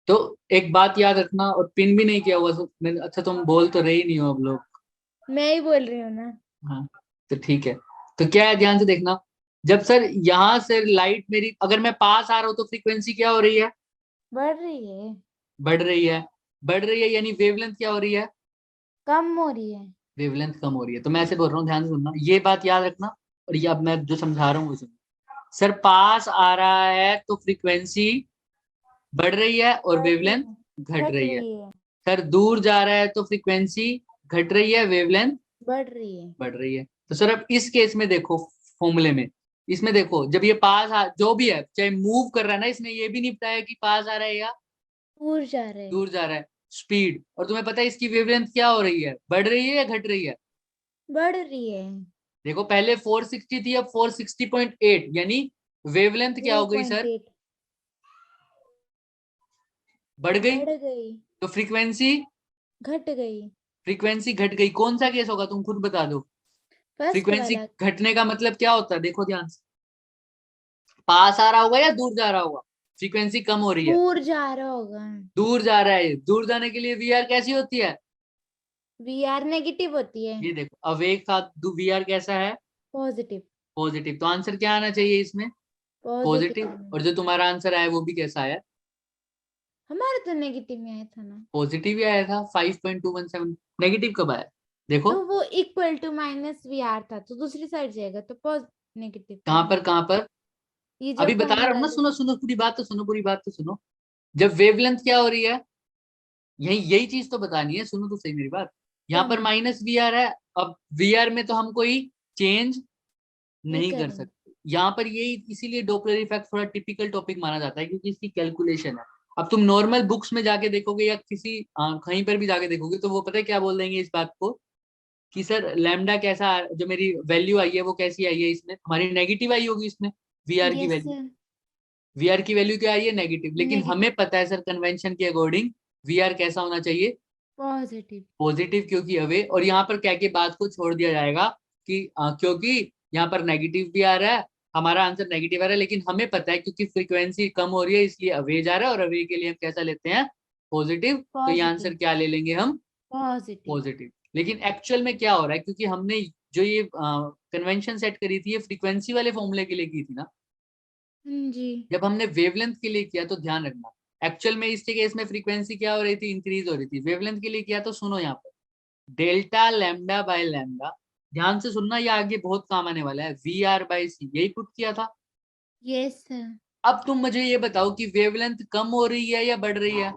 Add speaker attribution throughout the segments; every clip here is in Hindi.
Speaker 1: तो एक बात याद रखना, और पिन भी नहीं किया हुआ तो अच्छा तुम बोल तो रही नहीं हो अब लोग।
Speaker 2: मैं ही बोल रही हूँ ना।
Speaker 1: हाँ तो ठीक है। तो क्या है, ध्यान से देखना। जब सर यहाँ से लाइट मेरी, अगर मैं पास आ रहा हूँ तो फ्रीक्वेंसी क्या हो रही है?
Speaker 2: बढ़ रही है।
Speaker 1: बढ़ रही है। बढ़ रही है यानी वेवलेंथ क्या हो रही है?
Speaker 2: कम हो रही है।
Speaker 1: वेवलेंथ कम हो रही है। तो मैं ऐसे बोल रहा हूँ, ध्यान से सुनना, ये बात याद रखना। और ये अब मैं जो समझा रहा हूँ वो सुनो। सर पास आ रहा है तो फ्रीक्वेंसी बढ़ रही है और
Speaker 2: बढ़ रही
Speaker 1: वेवलेंथ
Speaker 2: है।
Speaker 1: घट
Speaker 2: घट
Speaker 1: रही है।
Speaker 2: रही है।
Speaker 1: सर दूर जा रहा है तो फ्रीक्वेंसी घट रही है, वेवलेंथ
Speaker 2: बढ़ रही है।
Speaker 1: बढ़ रही है। तो सर अब इस केस में देखो, फॉर्मूले में, इसमें देखो, जब ये जो भी है चाहे मूव कर रहा है ना, इसने ये भी नहीं बताया कि पास आ रहा है या
Speaker 2: दूर जा रहे हैं।
Speaker 1: दूर जा रहा है। स्पीड, और तुम्हें पता है इसकी वेवलेंथ क्या हो रही है, बढ़ रही है या घट रही है?
Speaker 2: बढ़ रही है।
Speaker 1: देखो पहले 460 थी, अब 460.8, यानी वेवलेंथ क्या
Speaker 2: जीरो
Speaker 1: हो गई
Speaker 2: पॉइंट
Speaker 1: सर?
Speaker 2: एट
Speaker 1: बढ़ गई।
Speaker 2: बढ़ गई।
Speaker 1: तो फ्रीक्वेंसी,
Speaker 2: घट गई।
Speaker 1: फ्रीक्वेंसी घट गई। कौन सा केस होगा, तुम खुद बता दो।
Speaker 2: फर्स्ट
Speaker 1: फ्रीक्वेंसी
Speaker 2: वाला।
Speaker 1: घटने का मतलब क्या होता है, देखो ध्यान से। पास आ रहा होगा या दूर जा रहा होगा? फ्रीक्वेंसी कम हो रही है।
Speaker 2: दूर जा रहा होगा।
Speaker 1: दूर जा रहा है, दूर जाने के लिए वीआर कैसी होती है?
Speaker 2: वी आर नेगेटिव होती है।
Speaker 1: ये देखो, अवेक का वीआर कैसा है?
Speaker 2: पॉजिटिव।
Speaker 1: पॉजिटिव। तो आंसर क्या आना चाहिए इसमें?
Speaker 2: पॉजिटिव।
Speaker 1: पॉजिटिव। और जो तुम्हारा आंसर आया वो भी कैसा आया?
Speaker 2: हमारा तो नेगेटिव में आया था ना।
Speaker 1: पॉजिटिव ही आया था, 5.217। नेगेटिव कब आया? देखो।
Speaker 2: तो वो equal to minus we R था तो दूसरी साइड जाएगा तो नेगेटिव
Speaker 1: कहाँ
Speaker 2: था।
Speaker 1: पर, कहाँ पर?
Speaker 2: ये जो
Speaker 1: अभी बता रहा हूँ
Speaker 2: फॉर्मूला
Speaker 1: ना,
Speaker 2: जो।
Speaker 1: सुनो सुनो पूरी बात तो सुनो, पूरी बात तो सुनो। जब वेवलेंथ क्या हो रही है, यही यही चीज तो बतानी है, सुनो तो सही मेरी बात। यहाँ
Speaker 2: कम।
Speaker 1: पर माइनस वी आर है। अब वी आर में तो हम कोई चेंज
Speaker 2: नहीं
Speaker 1: नहीं
Speaker 2: कर
Speaker 1: कर
Speaker 2: रहे।
Speaker 1: सकते यहाँ पर, यही इसीलिए डॉपलर इफेक्ट थोड़ा टिपिकल टॉपिक माना जाता है, क्योंकि इसकी कैलकुलेशन है। अब तुम नॉर्मल बुक्स में जाके देखोगे या किसी कहीं पर भी जाके देखोगे, तो वो पता है क्या बोल देंगे इस बात को, कि सर लैम्डा कैसा, जो मेरी वैल्यू आई है वो कैसी आई है, इसमें हमारी नेगेटिव आई होगी, इसमें वीआर की
Speaker 2: यस
Speaker 1: वैल्यू।
Speaker 2: सर।
Speaker 1: वीआर की वैल्यू क्या आई है, नेगेटिव। लेकिन हमें
Speaker 2: नेगेटिव।
Speaker 1: पता है सर कन्वेंशन के अकॉर्डिंग वीआर कैसा होना चाहिए,
Speaker 2: पॉजिटिव।
Speaker 1: पॉजिटिव, क्योंकि अवे। और यहाँ पर क्या के बात को छोड़ दिया जाएगा कि क्योंकि यहाँ पर नेगेटिव भी आ रहा है, हमारा आंसर नेगेटिव आ रहा है, लेकिन हमें पता है क्योंकि फ्रीक्वेंसी कम हो रही है इसलिए अवे जा रहा है, और अवे के लिए हम कैसा लेते हैं, पॉजिटिव। तो ये आंसर
Speaker 2: पॉजिटिव।
Speaker 1: क्या ले लेंगे हम,
Speaker 2: पॉजिटिव।
Speaker 1: पॉजिटिव। लेकिन एक्चुअल में क्या हो रहा है, क्योंकि हमने जो ये कन्वेंशन सेट करी थी, ये फ्रीक्वेंसी वाले फॉर्मूले के लिए की थी ना।
Speaker 2: जी।
Speaker 1: जब हमने वेवलेंथ के लिए किया तो ध्यान रखना, एक्चुअल में इस केस में फ्रीक्वेंसी क्या हो रही थी, इंक्रीज हो रही थी। वेवलेंथ के लिए किया तो सुनो यहाँ पर, डेल्टा लैम्डा बाय लैम्डा, ध्यान से सुनना, ये आगे बहुत काम आने वाला है, वी आर बाई सी, यही पुट किया था।
Speaker 2: Yes sir.
Speaker 1: अब तुम मुझे ये बताओ कि वेवलेंथ कम हो रही है या बढ़ रही है?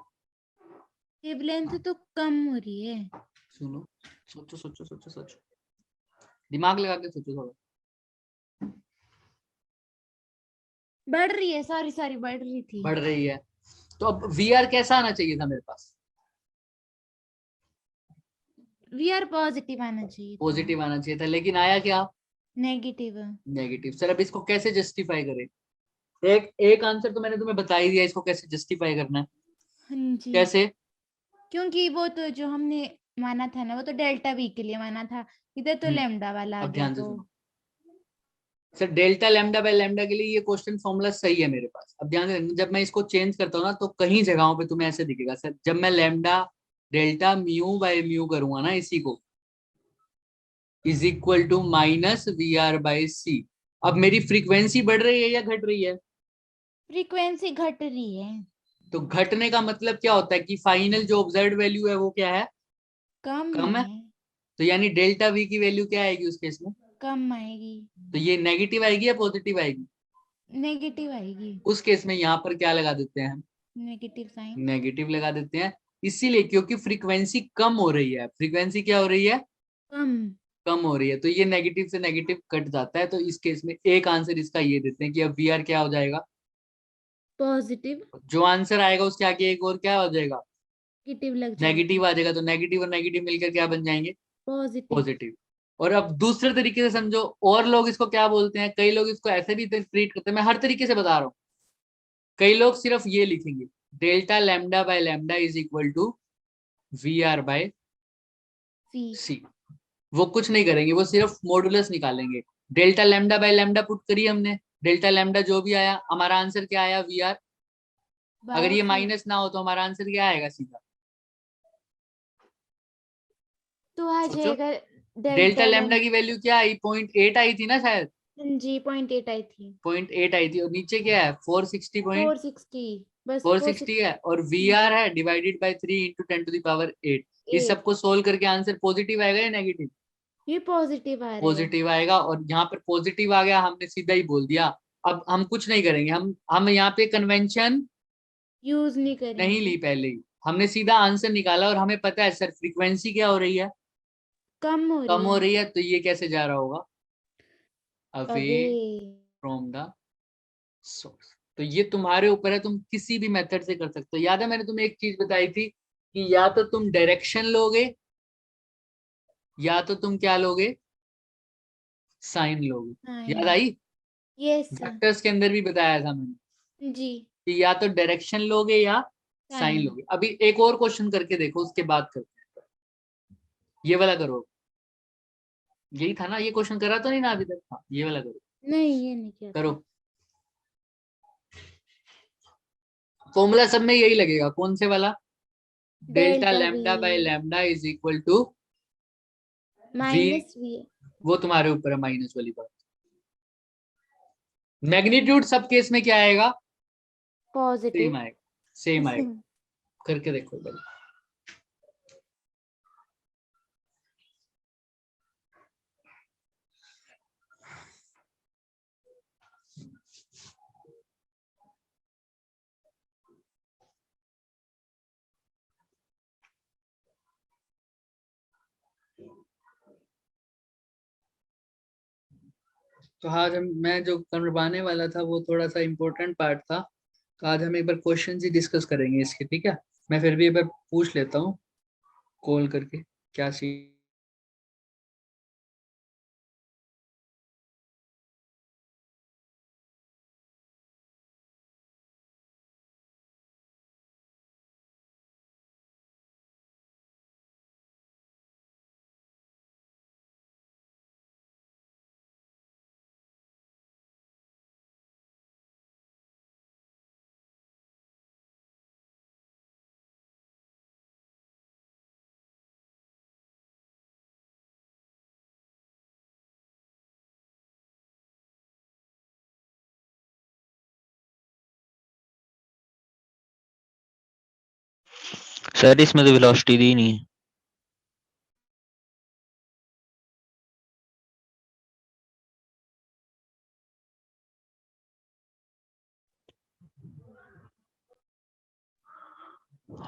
Speaker 2: वेवलेंथ तो कम हो रही है।
Speaker 1: सुनो, सोचो सोचो सोचो सोचो, दिमाग लगा के सोचो थोड़ा।
Speaker 2: बढ़ रही है। सॉरी सॉरी बढ़ रही थी।
Speaker 1: बढ़ रही है। तो अब वी आर कैसा आना चाहिए था मेरे पास?
Speaker 2: वी आर पॉजिटिव आना चाहिए था।
Speaker 1: पॉजिटिव आना चाहिए था, लेकिन आया क्या,
Speaker 2: नेगेटिव।
Speaker 1: नेगेटिव। सर अब इसको कैसे जस्टिफाई करें? एक एक आंसर तो मैंने तुम्हें बता ही दिया, इसको कैसे जस्टिफाई करना है।
Speaker 2: हाँ जी।
Speaker 1: कैसे?
Speaker 2: क्योंकि वो तो जो हमने माना था ना वो तो डेल्टा वी के लिए माना था। इधर तो लेमडा वाला आ
Speaker 1: अब
Speaker 2: गया
Speaker 1: ध्यान से
Speaker 2: तो।
Speaker 1: सुनो। Sir delta lambda by lambda के लिए ये क्वेश्चन फॉर्मूला सही है मेरे पास। अब ध्यान से देखना, जब मैं इसको चेंज करता हूँ ना, तो कहीं जगहों पे तुम्हें ऐसे दिखेगा सर, जब मैं lambda delta mu by mu करूंगा ना इसी को, is equal to minus we r by c. अब मेरी फ्रीक्वेंसी बढ़ रही है या घट रही है?
Speaker 2: फ्रीक्वेंसी घट रही है।
Speaker 1: तो घटने का मतलब क्या होता है कि फाइनल जो ऑब्जर्व वैल्यू है वो क्या है,
Speaker 2: कम
Speaker 1: कम है।
Speaker 2: है।
Speaker 1: तो यानी डेल्टा वी की वैल्यू क्या आएगी उस केस में?
Speaker 2: कम आएगी।
Speaker 1: तो ये नेगेटिव आएगी या पॉजिटिव आएगी?
Speaker 2: नेगेटिव आएगी।
Speaker 1: उस केस में यहाँ पर क्या लगा देते हैं हम,
Speaker 2: नेगेटिव साइन।
Speaker 1: नेगेटिव लगा देते हैं। इसीलिए, क्योंकि फ्रीक्वेंसी कम हो रही है, फ्रीक्वेंसी क्या हो रही है,
Speaker 2: कम।
Speaker 1: कम हो रही है, तो ये नेगेटिव से नेगेटिव कट जाता है। तो इस केस में एक आंसर इसका ये देते हैं कि अब वी आर क्या हो जाएगा,
Speaker 2: पॉजिटिव।
Speaker 1: जो आंसर आएगा उसके आगे एक और क्या हो जाएगा,
Speaker 2: नेगेटिव लग जाएगा।
Speaker 1: नेगेटिव आ जाएगा। तो नेगेटिव और नेगेटिव मिलकर क्या बन जाएंगे,
Speaker 2: पॉजिटिव।
Speaker 1: पॉजिटिव। और अब दूसरे तरीके से समझो, और लोग इसको क्या बोलते हैं, कई लोग इसको ऐसे भी ट्रीट करते हैं, मैं हर तरीके से बता रहा हूँ। कई लोग सिर्फ ये लिखेंगे, delta lambda by lambda is equal to v r by
Speaker 2: c.
Speaker 1: C. वो कुछ नहीं करेंगे, वो सिर्फ मॉडुलस निकालेंगे। Delta lambda by lambda put करिए हमने, डेल्टा लैम्डा जो भी आया, हमारा आंसर क्या आया, वी आर। अगर ये
Speaker 2: बायो
Speaker 1: माइनस ना हो तो हमारा आंसर क्या आएगा सीधा?
Speaker 2: तो आ
Speaker 1: सोचो,
Speaker 2: जाएगा
Speaker 1: डेल्टा
Speaker 2: डेल्टा
Speaker 1: लेमडा की वैल्यू क्या आई? 0.8 आई थी ना शायद,
Speaker 2: जी 0.8 आई थी
Speaker 1: 0.8 आई थी, और नीचे क्या है? 460 पॉइंट
Speaker 2: 460 बस
Speaker 1: 460 है, और
Speaker 2: 460
Speaker 1: VR है डिवाइडेड बाय 3 इंटू 10⁸ इस
Speaker 2: 8
Speaker 1: सबको सोल्व करके आंसर पॉजिटिव आएगा या नेगेटिव?
Speaker 2: ये पॉजिटिव आ रहा है।
Speaker 1: पॉजिटिव आएगा, और यहाँ पर पॉजिटिव आ गया, हमने सीधा ही बोल दिया। अब हम कुछ नहीं करेंगे, हम यहाँ पे कन्वेंशन
Speaker 2: यूज नहीं
Speaker 1: नहीं
Speaker 2: करेंगे।
Speaker 1: ली, पहले ही हमने सीधा आंसर निकाला, और हमें पता है सर फ्रीक्वेंसी क्या हो रही है?
Speaker 2: कम हो
Speaker 1: कम
Speaker 2: रही
Speaker 1: हो
Speaker 2: है।
Speaker 1: रही है, तो ये कैसे जा रहा होगा? Away
Speaker 2: away
Speaker 1: from the source. तो ये तुम्हारे ऊपर है, तुम किसी भी मेथड से कर सकते हो। याद है मैंने तुम्हें एक चीज बताई थी कि या तो तुम डायरेक्शन लोगे, या तो तुम क्या लोगे? साइन लोगे। याद
Speaker 2: साइन।
Speaker 1: आई?
Speaker 2: यस
Speaker 1: वेक्टर्स के अंदर भी बताया था मैंने
Speaker 2: जी।
Speaker 1: कि या तो डायरेक्शन लोगे या साइन
Speaker 2: साइन।
Speaker 1: लोगे। अभी एक और क्वेश्चन करके देखो, उसके बाद करते हैं। ये वाला करो, यही था ना, ये क्वेश्चन करा तो नहीं ना अभी तक? हाँ, ये वाला करो।
Speaker 2: नहीं ये नहीं किया
Speaker 1: करो,
Speaker 2: था।
Speaker 1: फॉर्मूला सब में यही लगेगा, कौन से वाला? Delta
Speaker 2: delta V
Speaker 1: lambda by lambda is equal to V.
Speaker 2: Minus V
Speaker 1: वो तुम्हारे ऊपर है, माइनस वाली बात। मैग्नीट्यूड सब केस में क्या आएगा? Same
Speaker 2: positive.
Speaker 1: आएगा, सेम आएगा। करके देखो भाई। तो आज मैं जो करवाने वाला था वो थोड़ा सा इम्पोर्टेंट पार्ट था, तो आज हम एक बार क्वेश्चन ही डिस्कस करेंगे इसके, ठीक है? मैं फिर भी एक बार पूछ लेता हूँ कॉल करके, क्या सी।
Speaker 3: सर इसमें तो वेलोसिटी दी नहीं है।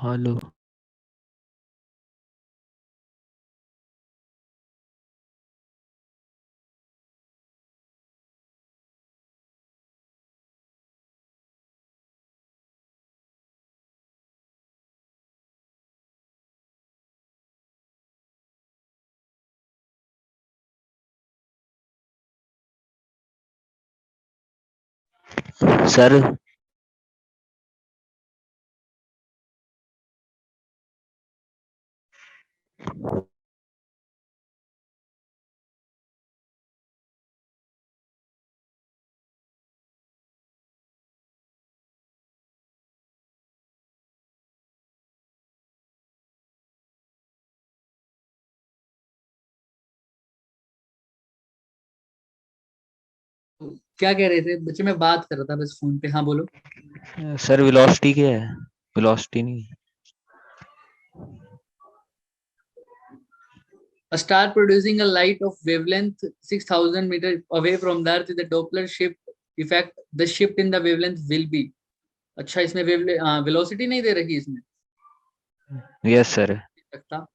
Speaker 3: हेलो सर,
Speaker 1: क्या कह रहे थे बच्चे? मैं बात कर रहा था बस फोन पे। हाँ बोलो।
Speaker 3: सर वेलोसिटी क्या है? वेलोसिटी नहीं।
Speaker 1: A star producing a light of wavelength 6000 meter away from the earth, the Doppler shift effect, the shift in the wavelength will be। अच्छा, इसमें वेलोसिटी नहीं दे रखी इसमें
Speaker 3: यस सर।
Speaker 1: लगता।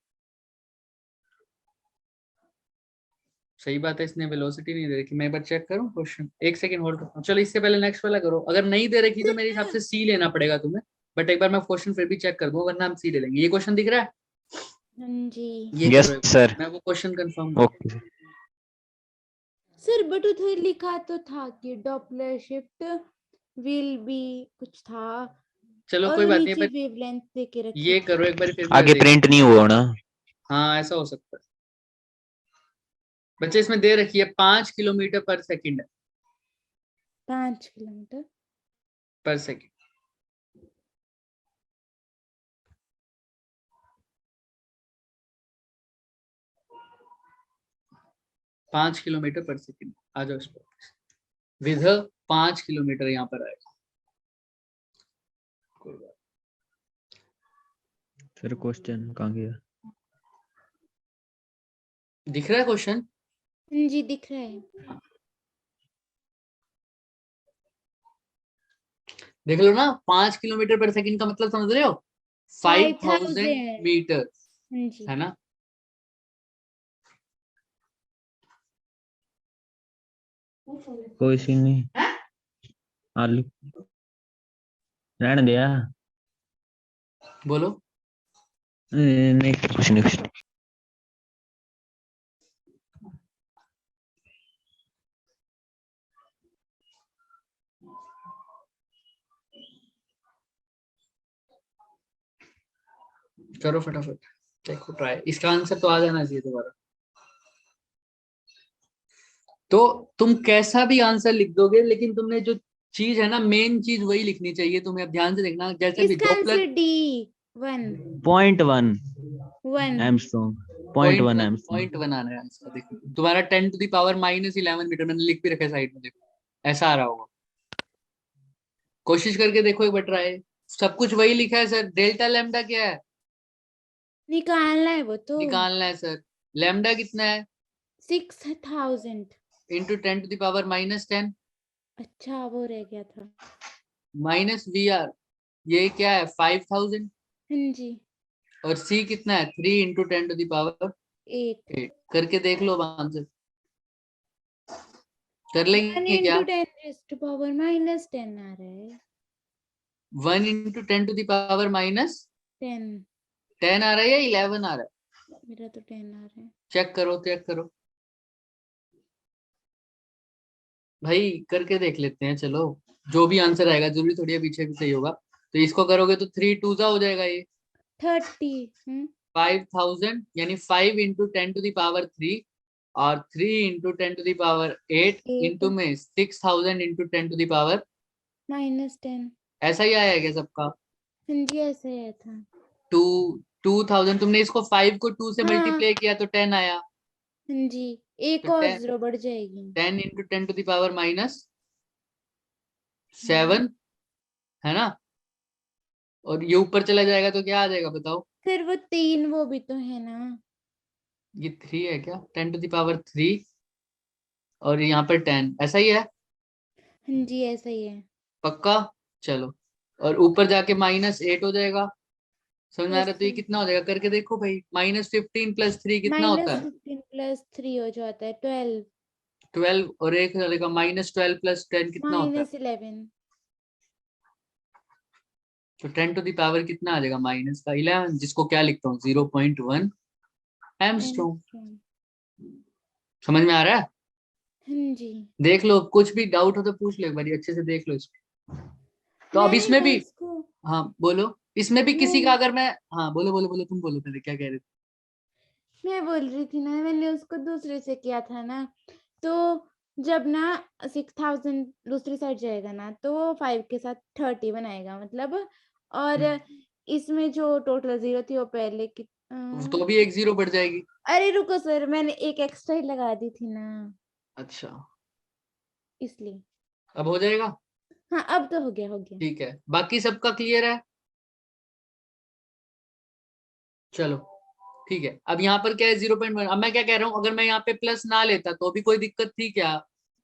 Speaker 1: सही बात है, इसने वेलोसिटी नहीं दे रखी। मैं एक बार चेक करूं क्वेश्चन, एक सेकंड होल्ड करता हूं। चलो इससे पहले नेक्स्ट वाला करो। अगर नहीं दे रखी तो मेरे हिसाब से सी लेना पड़ेगा तुम्हें, बट एक बार मैं क्वेश्चन फिर भी चेक कर दूं, वरना हम सी ले लेंगे। ये क्वेश्चन दिख रहा है?
Speaker 2: हाँ जी
Speaker 1: ये
Speaker 3: यस
Speaker 1: करो एक बार,
Speaker 3: सर।
Speaker 1: मैं वो क्वेश्चन कंफर्म कर।
Speaker 3: ओके
Speaker 2: सर बट उधर लिखा तो था कि डॉपलर शिफ्ट विल बी कुछ था
Speaker 1: चलो
Speaker 2: और
Speaker 1: कोई
Speaker 2: वो
Speaker 1: बात नहीं,
Speaker 2: नीचे
Speaker 1: बट
Speaker 2: वेवलेंथ दे के रखी
Speaker 1: ये
Speaker 2: थी।
Speaker 1: करो एक बार फिर भी, और
Speaker 3: आगे
Speaker 1: देख लो।
Speaker 3: प्रिंट नहीं हुआ ना।
Speaker 1: हाँ, ऐसा हो सकता है। बच्चे इसमें दे रखी है 5 किलोमीटर पर सेकंड,
Speaker 2: 5 किलोमीटर
Speaker 1: पर सेकंड। 5 किलोमीटर पर सेकंड। आ जाओ इस पर, विध 5 किलोमीटर यहाँ पर आएगा। कोई बात
Speaker 3: सर क्वेश्चन कहाँ गया?
Speaker 1: दिख रहा है क्वेश्चन?
Speaker 2: जी दिख रहा है।
Speaker 1: देख लो ना, 5 किलोमीटर पर सेकंड का मतलब समझ रहे हो? 5000
Speaker 2: 5000
Speaker 1: मीटर,
Speaker 2: जी।
Speaker 1: है ना?
Speaker 3: कोई सीन नहीं, आलू रहने दिया।
Speaker 1: बोलो।
Speaker 3: नहीं कुछ नहीं, कुछ नहीं।
Speaker 1: करो फटाफट, देखो ट्राई, इसका आंसर तो आ जाना चाहिए दोबारा। तो तुम कैसा भी आंसर लिख दोगे, लेकिन तुमने जो चीज है ना, मेन चीज वही लिखनी चाहिए तुम्हें। अब ध्यान से देखना, जैसे भी
Speaker 2: इसका
Speaker 1: Doppler
Speaker 2: answer D 1
Speaker 3: 0.1
Speaker 2: 1
Speaker 3: Armstrong, 0.1 Armstrong.
Speaker 1: 0.1 आना है आंसर। देखो तुम्हारा 10⁻⁻11 मीटर मैंने लिख भी रखा है साइड में, देखो ऐसा आ रहा होगा। कोशिश करके देखो एक बार ट्राई। सब कुछ वही लिखा है सर। डेल्टा लैम्डा क्या है?
Speaker 2: निकालना है वो तो।
Speaker 1: निकालना है सर। लैम्डा कितना है?
Speaker 2: 6000।
Speaker 1: इंटू 10⁻⁻10
Speaker 2: अच्छा वो रह गया था।
Speaker 1: माइनस VR, ये क्या है? 5000।
Speaker 2: हाँ जी।
Speaker 1: और C कितना है? 3 × 10⁻8।
Speaker 2: 8
Speaker 1: करके देख लो आंसर। कर
Speaker 2: 1
Speaker 1: लेंगे क्या?
Speaker 2: into 10 raised to power minus 10 आ रहा है।
Speaker 1: 1 × 10⁻−10
Speaker 2: 10
Speaker 1: आ रहा है या 11 आ रहा है?
Speaker 2: मेरा तो 10 आ रहा है।
Speaker 1: चेक करो, चेक करो भाई, करके देख लेते हैं। चलो, जो भी आंसर आएगा, जरूरी थोड़ी है पीछे भी सही होगा। तो इसको करोगे तो 3 2 हो जाएगा ये
Speaker 2: 30
Speaker 1: 5000, यानी 5 × 10⁻3 और 3 × 10⁸ इंटू
Speaker 2: 8
Speaker 1: में 6000 × 10⁻।
Speaker 2: -10।
Speaker 1: ऐसा ही आया है क्या सबका?
Speaker 2: हाँ जी ऐसा ही था।
Speaker 1: 2000, तुमने इसको 5 को 2 से
Speaker 2: हाँ
Speaker 1: मल्टीप्लाई किया तो 10 आया।
Speaker 2: हाँ जी, एक
Speaker 1: तो
Speaker 2: और
Speaker 1: 10
Speaker 2: जीरो बढ़ जाएगी।
Speaker 1: 10 × 10⁻⁷ है ना? और ये ऊपर चला जाएगा तो क्या आ जाएगा बताओ?
Speaker 2: फिर वो 3 वो भी तो है ना।
Speaker 1: ये 3 है क्या? 10⁻3 और यहाँ पर 10, ऐसा ही है?
Speaker 2: हाँ जी ऐसा ही है।
Speaker 1: पक्का? चलो, और ऊपर जाके -8 हो जाएगा। समझ में आ रहा है? तो ये कितना हो जाएगा? करके देखो भाई। -15 + 3 कितना होता है?
Speaker 2: -15 + 3 हो जाता है 12
Speaker 1: 12। और एक रहेगा -12 + 10 कितना होता है?
Speaker 2: -11
Speaker 1: तो 10⁻ कितना आ जाएगा? -11, जिसको क्या लिखता हूँ? 0.1 एमस्ट्रॉन्ग। समझ में आ रहा है?
Speaker 2: हाँ जी।
Speaker 1: देख लो, कुछ भी डाउट हो तो पूछ लो एक बार, अच्छे से देख लो इसको। तो अब
Speaker 2: मैंने
Speaker 1: इसमें
Speaker 2: ना
Speaker 1: भी,
Speaker 2: इसको
Speaker 1: हाँ बोलो, इसमें भी किसी का
Speaker 2: मैंने
Speaker 1: अगर मैं, हाँ बोलो बोलो बोलो, तुम बोलो पहले क्या कह रहे थे?
Speaker 2: मैं बोल रही थी ना, मैंने उसको दूसरे से किया था ना, तो जब ना 6000 दूसरी साइड जाएगा ना तो 5 के साथ 30 बनाएगा मतलब। और इसमें जो टोटल 0 थी वो पहले की
Speaker 1: तो भी एक 0 बढ़ जाएगी।
Speaker 2: अरे रुको सर, मैंने एक एक्स्ट्रा ही लगा दी थी ना
Speaker 1: अच्छा,
Speaker 2: इसलिए।
Speaker 1: अब हो जाएगा?
Speaker 2: हाँ अब तो हो गया हो गया।
Speaker 1: ठीक है, बाकी सबका क्लियर है? चलो ठीक है। अब यहाँ पर क्या है? 0.1। अब मैं क्या कह रहा हूँ, अगर मैं यहाँ पे प्लस ना लेता तो भी कोई दिक्कत थी क्या?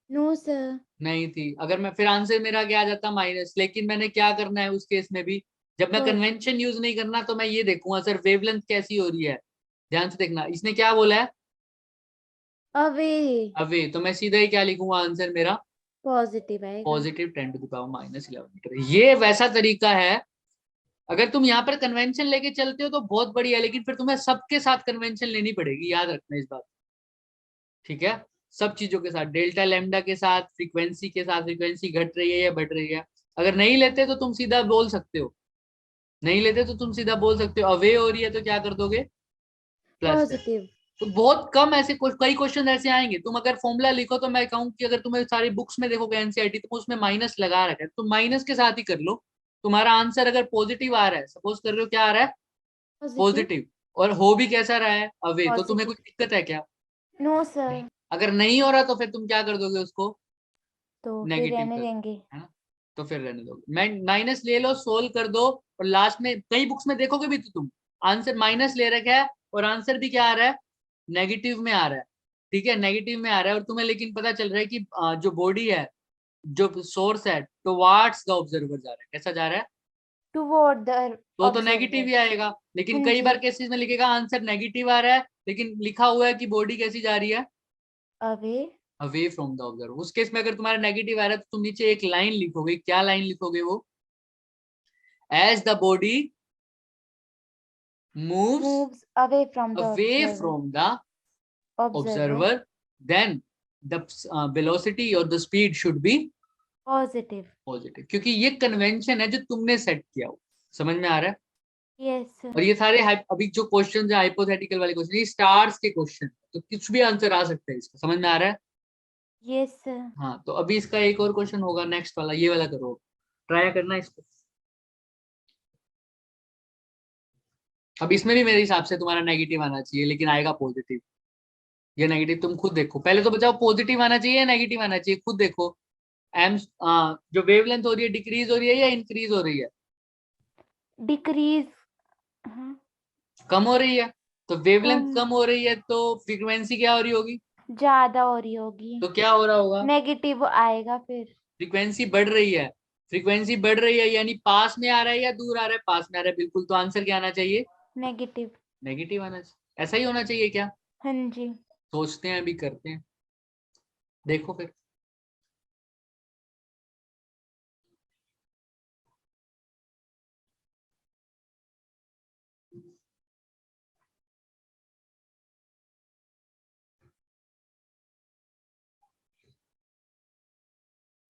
Speaker 2: No sir.
Speaker 1: नहीं थी। अगर मैं, फिर आंसर मेरा क्या आ जाता? माइनस। लेकिन मैंने क्या करना है उस केस में भी, जब मैं कन्वेंशन यूज नहीं करना तो मैं ये देखूंगा सर वेवलेंथ कैसी हो रही है। ध्यान से देखना, इसने क्या बोला है?
Speaker 2: Away
Speaker 1: away. तो मैं सीधा ही क्या लिखूंगा आंसर मेरा?
Speaker 2: पॉजिटिव आएगा।
Speaker 1: Positive 10⁻⁻11 metre. ये वैसा तरीका है, अगर तुम यहाँ पर कन्वेंशन लेके चलते हो तो बहुत बढ़िया है, लेकिन फिर तुम्हें सबके साथ कन्वेंशन लेनी पड़ेगी, याद रखना इस बात। ठीक है? सब चीजों के साथ, डेल्टा लैम्डा के साथ, फ्रीक्वेंसी के साथ, फ्रीक्वेंसी घट रही है या बढ़ रही है। अगर नहीं लेते तो तुम सीधा बोल सकते हो, नहीं लेते तो तुम सीधा बोल सकते हो अवे हो रही है तो क्या कर दोगे? प्लस है।
Speaker 2: पॉजिटिव।
Speaker 1: तो बहुत कम ऐसे कई क्वेश्चन ऐसे आएंगे, तुम अगर फॉर्मूला लिखो तो मैं कहूँ कि अगर तुम्हें सारी बुक्स में देखोगे एनसीईआरटी, तो उसमें माइनस लगा रखा है, तो माइनस के साथ ही कर लो। तुम्हारा आंसर अगर पॉजिटिव आ रहा है, सपोज कर रहे हो क्या आ रहा है?
Speaker 2: पॉजिटिव।
Speaker 1: पॉजिटिव, और हो भी कैसा रहा है? अवे, तो तुम्हें
Speaker 2: पॉजिटिव।
Speaker 1: कुछ दिक्कत है क्या?
Speaker 2: No sir.
Speaker 1: अगर नहीं हो रहा तो फिर तुम क्या कर दोगे उसको,
Speaker 2: तो फिर
Speaker 1: नेगेटिव
Speaker 2: रहने
Speaker 1: कर,
Speaker 2: देंगे।
Speaker 1: है ना, तो फिर रहने दोगे। माइनस ले लो, सोल्व कर दो, और लास्ट में कई बुक्स में देखोगे भी तो तुम आंसर माइनस ले रखा है और आंसर भी क्या आ रहा है, नेगेटिव में आ रहा है। ठीक है, नेगेटिव में आ रहा है, और तुम्हें लेकिन पता चल रहा है कि जो बॉडी है, जो सोर्स है, टुवर्ड्स द ऑब्जर्वर जा रहा है। कैसा जा रहा है,
Speaker 2: टुवर्ड द
Speaker 1: तो नेगेटिव ही आएगा। लेकिन
Speaker 2: हाँ
Speaker 1: कई
Speaker 2: जी।
Speaker 1: बार केसेस में लिखेगा आंसर नेगेटिव आ रहा है, लेकिन लिखा हुआ है कि बॉडी कैसी जा रही है,
Speaker 2: away
Speaker 1: away from the observer. उस केस में अगर तुम्हारा नेगेटिव आ रहा है तो तुम नीचे एक लाइन लिखोगे। क्या लाइन लिखोगे वो, as the body moves
Speaker 2: moves away from the
Speaker 1: away from the
Speaker 2: observer
Speaker 1: observer, then the velocity or the speed should be
Speaker 2: positive.
Speaker 1: Positive, क्योंकि ये कन्वेंशन है जो तुमने सेट किया हो। समझ में आ रहा है।
Speaker 2: यस
Speaker 1: और ये सारे अभी जो क्वेश्चन है हाइपोथेटिकल वाले क्वेश्चन, ये स्टार्स के क्वेश्चन, तो कुछ भी आंसर आ सकता है इसका। समझ में आ रहा है।
Speaker 2: यस।
Speaker 1: हाँ, तो अभी इसका एक और क्वेश्चन होगा, नेक्स्ट वाला, ये वाला करो, ट्राई करना इसको। अब इसमें भी मेरे हिसाब से तुम्हारा नेगेटिव आना चाहिए, लेकिन आएगा पॉजिटिव। ये नेगेटिव तुम खुद देखो, पहले तो बताओ पॉजिटिव आना चाहिए या नेगेटिव आना चाहिए, खुद देखो। एम जो वेवलेंथ हो रही है डिक्रीज हो रही है या इंक्रीज हो रही है,
Speaker 2: डिक्रीज।
Speaker 1: कम हो रही है। तो वेवलेंथ
Speaker 2: कम।
Speaker 1: कम हो रही है तो फ्रीक्वेंसी क्या हो रही होगी,
Speaker 2: ज्यादा हो रही होगी,
Speaker 1: तो क्या हो रहा होगा,
Speaker 2: नेगेटिव आएगा फिर।
Speaker 1: फ्रीक्वेंसी बढ़ रही है। फ्रीक्वेंसी बढ़ रही है यानी पास में आ रहा है या दूर आ रहा है, पास में आ रहा है बिल्कुल, तो आंसर क्या आना चाहिए,
Speaker 2: नेगेटिव।
Speaker 1: नेगेटिव आना चाहिए। ऐसा ही होना चाहिए क्या,
Speaker 2: हाँ जी।
Speaker 1: सोचते हैं अभी, करते हैं, देखो फिर।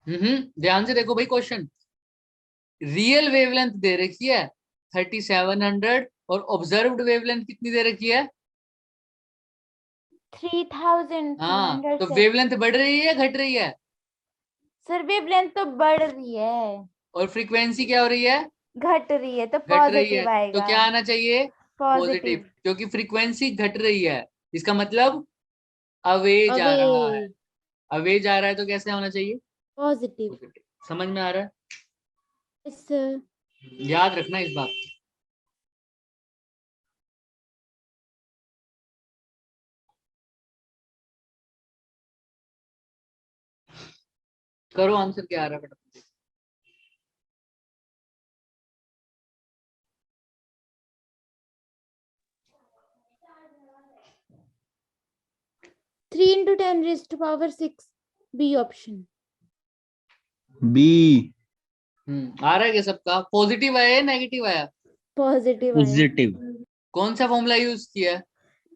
Speaker 1: ध्यान से देखो भाई क्वेश्चन। रियल वेवलेंथ दे रखी है 3700, और ऑब्जर्व्ड वेवलेंथ कितनी दे रखी है,
Speaker 2: 3200
Speaker 1: तो
Speaker 2: से।
Speaker 1: वेवलेंथ बढ़ रही है या घट रही है,
Speaker 2: सर वेवलेंथ तो बढ़ रही है,
Speaker 1: और फ्रीक्वेंसी क्या हो रही है,
Speaker 2: घट रही है, तो
Speaker 1: घट रही है।
Speaker 2: पॉजिटिव
Speaker 1: तो
Speaker 2: आएगा।
Speaker 1: क्या आना चाहिए, पॉजिटिव,
Speaker 2: पॉजिटिव।
Speaker 1: क्योंकि फ्रीक्वेंसी घट रही है, इसका मतलब अवे जा
Speaker 2: अवे
Speaker 1: रहा है। अवे जा रहा है तो कैसे होना चाहिए,
Speaker 2: पॉजिटिव।
Speaker 1: पॉजिटिव। समझ में आ रहा है।
Speaker 2: इस
Speaker 1: याद रखना इस बात को। करो, आंसर क्या आ रहा है फटाफट।
Speaker 2: 3 into 10 raised to power 6 B option.
Speaker 3: B.
Speaker 1: आ रहा है क्या सबका, पॉजिटिव आया या नेगेटिव आया,
Speaker 2: पॉजिटिव आया,
Speaker 3: पॉजिटिव।
Speaker 1: कौन सा फॉर्मूला यूज किया है,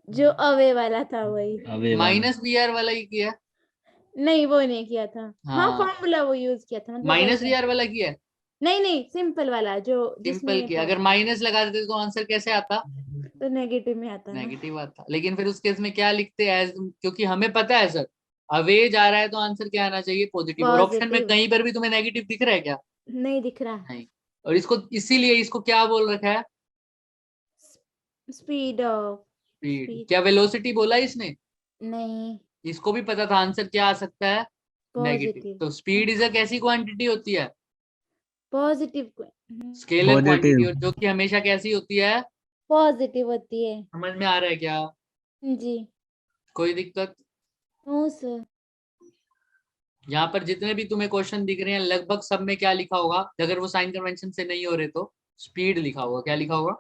Speaker 2: जो अवे वाला था वही।
Speaker 3: अवे वाला।
Speaker 1: माइनस वी आर वाला ही किया है।
Speaker 2: नहीं वो नहीं किया था। हाँ
Speaker 1: हाँ,
Speaker 2: फॉर्मूला वो यूज किया था, मतलब
Speaker 1: माइनस
Speaker 2: वही
Speaker 1: वी
Speaker 2: था।
Speaker 1: आर वाला किया है,
Speaker 2: नहीं नहीं सिंपल वाला जो
Speaker 1: सिंपल
Speaker 2: जिसमें
Speaker 1: किया।
Speaker 2: था,
Speaker 1: अगर माइनस लगा देते तो आंसर कैसे आता,
Speaker 2: तो नेगेटिव में आता ना।
Speaker 1: नेगेटिव आता। लेकिन फिर उस केस में क्या लिखते हैं, एज, क्योंकि हमें पता है सर अवे जा रहा है तो आंसर क्या आना चाहिए, पॉजिटिव। और ऑप्शन में
Speaker 2: पॉजिटिव
Speaker 1: कहीं पर भी तुम्हें नेगेटिव दिख रहा है क्या,
Speaker 2: नहीं दिख रहा।
Speaker 1: नहीं। और इसको इसीलिए इसको क्या बोल रखा है,
Speaker 2: स्पीड ऑफ
Speaker 1: स्पीड।
Speaker 2: स्पीड
Speaker 1: क्या वेलोसिटी बोला इसने,
Speaker 2: नहीं,
Speaker 1: इसको भी पता था आंसर क्या आ सकता है, नेगेटिव।
Speaker 2: पॉजिटिव।
Speaker 1: तो स्पीड इज अ कैसी क्वांटिटी होती है,
Speaker 2: पॉजिटिव
Speaker 1: स्केलर क्वांटिटी,
Speaker 3: पॉजिटिव।
Speaker 1: और जो कि हमेशा कैसी होती है।
Speaker 2: पॉजिटिव होती है।
Speaker 1: समझ में आ रहा है क्या,
Speaker 2: जी।
Speaker 1: कोई दिक्कत।
Speaker 2: No sir.
Speaker 1: यहाँ पर जितने भी तुम्हें क्वेश्चन दिख रहे हैं लगभग सब में क्या लिखा होगा, अगर वो साइन कन्वेंशन से नहीं हो रहे तो स्पीड लिखा होगा। क्या लिखा होगा,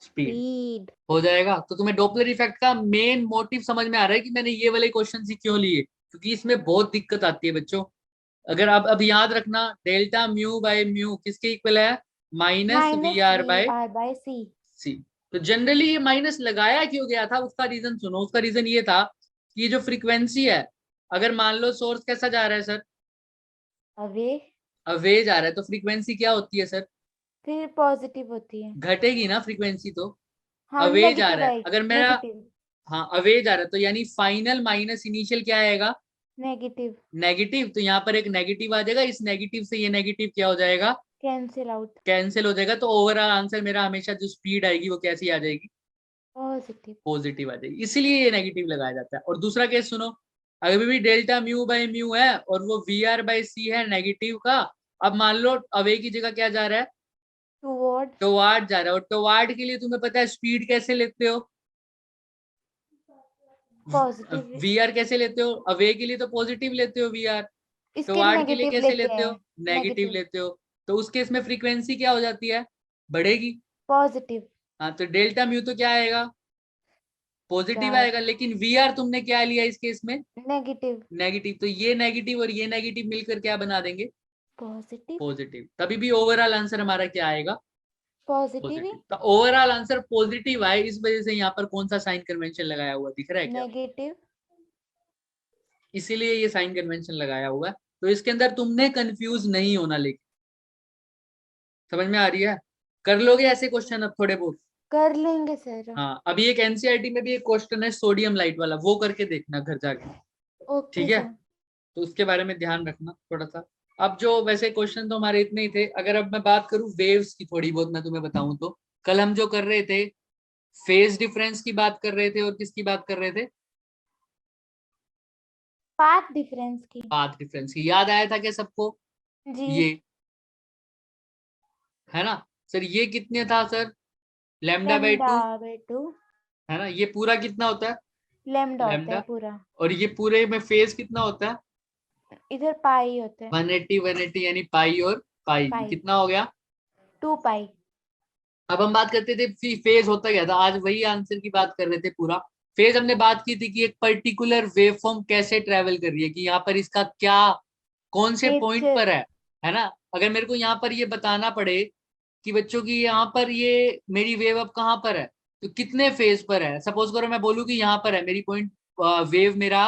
Speaker 1: स्पीड।
Speaker 2: स्पीड।
Speaker 1: हो जाएगा। तो तुम्हें डॉपलर इफेक्ट का मेन मोटिव समझ में आ रहा है कि मैंने ये वाले क्वेश्चन ही क्यों लिए, क्योंकि इसमें बहुत दिक्कत आती है बच्चों। अगर आप अब याद रखना, डेल्टा म्यू बाय म्यू किसके इक्वल है, minus v
Speaker 2: minus
Speaker 1: r
Speaker 2: v
Speaker 1: by
Speaker 2: r by c.
Speaker 1: C. तो जनरली ये माइनस लगाया क्यों गया था, उसका रीजन सुनो। उसका रीजन ये था कि ये जो फ्रीक्वेंसी है, अगर मान लो सोर्स कैसा जा रहा है सर,
Speaker 2: अवे,
Speaker 1: अवे जा रहा है, तो फ्रीक्वेंसी क्या होती है सर,
Speaker 2: फिर पॉजिटिव होती है।
Speaker 1: घटेगी ना फ्रीक्वेंसी तो।
Speaker 2: हाँ
Speaker 1: अवे जा
Speaker 2: नेगेटिव
Speaker 1: रहा है,
Speaker 2: आएगी,
Speaker 1: अगर मेरा,
Speaker 2: नेगेटिव
Speaker 1: हाँ अवे जा रहा है, तो यानी फाइनल माइनस इनिशियल क्या आएगा,
Speaker 2: नेगेटिव।
Speaker 1: नेगेटिव। तो यहाँ पर एक नेगेटिव आ जाएगा, इस नेगेटिव से ये नेगेटिव क्या हो जाएगा,
Speaker 2: कैंसिल आउट।
Speaker 1: कैंसिल हो जाएगा। तो ओवरऑल आंसर मेरा हमेशा जो स्पीड आएगी वो कैसी आ जाएगी,
Speaker 2: पॉजिटिव।
Speaker 1: पॉजिटिव आ जाएगी। इसीलिए ये नेगेटिव लगाया जाता है। और दूसरा केस सुनो, अभी भी डेल्टा म्यू बाई म्यू है और वो वी आर बाई सी है नेगेटिव का। अब मान लो अवे की जगह क्या जा रहा है,
Speaker 2: टुवर्ड्स
Speaker 1: टुवार्ड जा रहा है, और टुवार्ड के लिए तुम्हें पता है स्पीड कैसे लेते हो,
Speaker 2: पॉजिटिव,
Speaker 1: वी आर कैसे लेते हो, अवे के लिए तो पॉजिटिव लेते हो वी आर,
Speaker 2: इसके
Speaker 1: टुवार्ड के लिए
Speaker 2: नेगेटिव
Speaker 1: कैसे
Speaker 2: लेते
Speaker 1: लेते हो,
Speaker 2: हैं,
Speaker 1: नेगेटिव
Speaker 2: नेगेटिव,
Speaker 1: लेते हो। तो उस केस में फ्रीक्वेंसी क्या हो जाती है, बढ़ेगी।
Speaker 2: पॉजिटिव,
Speaker 1: हाँ तो डेल्टा म्यू तो क्या आएगा, पॉजिटिव
Speaker 2: क्या
Speaker 1: आएगा, लेकिन वी आर तुमने क्या लिया इस केस में,
Speaker 2: नेगेटिव,
Speaker 1: नेगेटिव। तो ये नेगेटिव और ये नेगेटिव मिलकर क्या बना देंगे,
Speaker 2: पॉजिटिव,
Speaker 1: पॉजिटिव। तभी भी ओवरऑल आंसर हमारा क्या आएगा,
Speaker 2: पॉजिटिव ही,
Speaker 1: पॉजिटिव। तो ओवरऑल आंसर पॉजिटिव आए, इस वजह से यहाँ पर कौन सा साइन कन्वेंशन लगाया हुआ दिख रहा है क्या,
Speaker 2: नेगेटिव,
Speaker 1: इसीलिए ये साइन कन्वेंशन लगाया हुआ है। तो इसके अंदर तुमने कंफ्यूज नहीं होना, लेकिन समझ में आ रही है, कर लोगे ऐसे क्वेश्चन अब थोड़े बहुत।
Speaker 2: कर लेंगे सर।
Speaker 1: हाँ अभी एक एनसीईआरटी में भी एक क्वेश्चन है सोडियम लाइट वाला, वो करके देखना घर जाके,
Speaker 2: ओके
Speaker 1: ठीक है।
Speaker 2: सर।
Speaker 1: तो उसके बारे में ध्यान रखना थोड़ा सा। अब जो वैसे क्वेश्चन तो हमारे इतने ही थे, अगर अब मैं बात करूं वेव्स की थोड़ी बहुत मैं तुम्हें बताऊं तो, कल हम जो कर रहे थे फेज डिफरेंस की बात कर रहे थे और किसकी बात कर रहे थे,
Speaker 2: पाथ डिफरेंस की।
Speaker 1: पाथ डिफरेंस की। याद आया था क्या सबको,
Speaker 2: जी।
Speaker 1: ये है ना सर, ये कितने था sir, lambda by
Speaker 2: lambda
Speaker 1: 2,
Speaker 2: by 2,
Speaker 1: है ना, ये पूरा कितना होता है,
Speaker 2: लेमडा होता है
Speaker 1: लैम्डा।
Speaker 2: पूरा,
Speaker 1: और ये पूरे में फेज कितना होता है,
Speaker 2: इधर पाई होता है,
Speaker 1: 180 180, यानी पाई और पाई
Speaker 2: पाई,
Speaker 1: कितना हो गया।
Speaker 2: 2 पाई।
Speaker 1: अब हम बात करते थे फेज होता क्या था, आज वही आंसर की बात कर रहे थे पूरा। फेज हमने बात की थी कि एक पर्टिकुलर वेव फॉर्म कैसे ट्रेवल कर रही है, कि यहाँ पर इसका क्या, कौन से पॉइंट
Speaker 2: नेचर,
Speaker 1: पर है ना। अगर मेरे को यहाँ पर ये बताना पड़े कि बच्चों की यहाँ पर ये मेरी वेव अब कहाँ पर है, तो कितने फेज पर है, सपोज करो मैं बोलूँ कि यहाँ पर है मेरी पॉइंट, वेव मेरा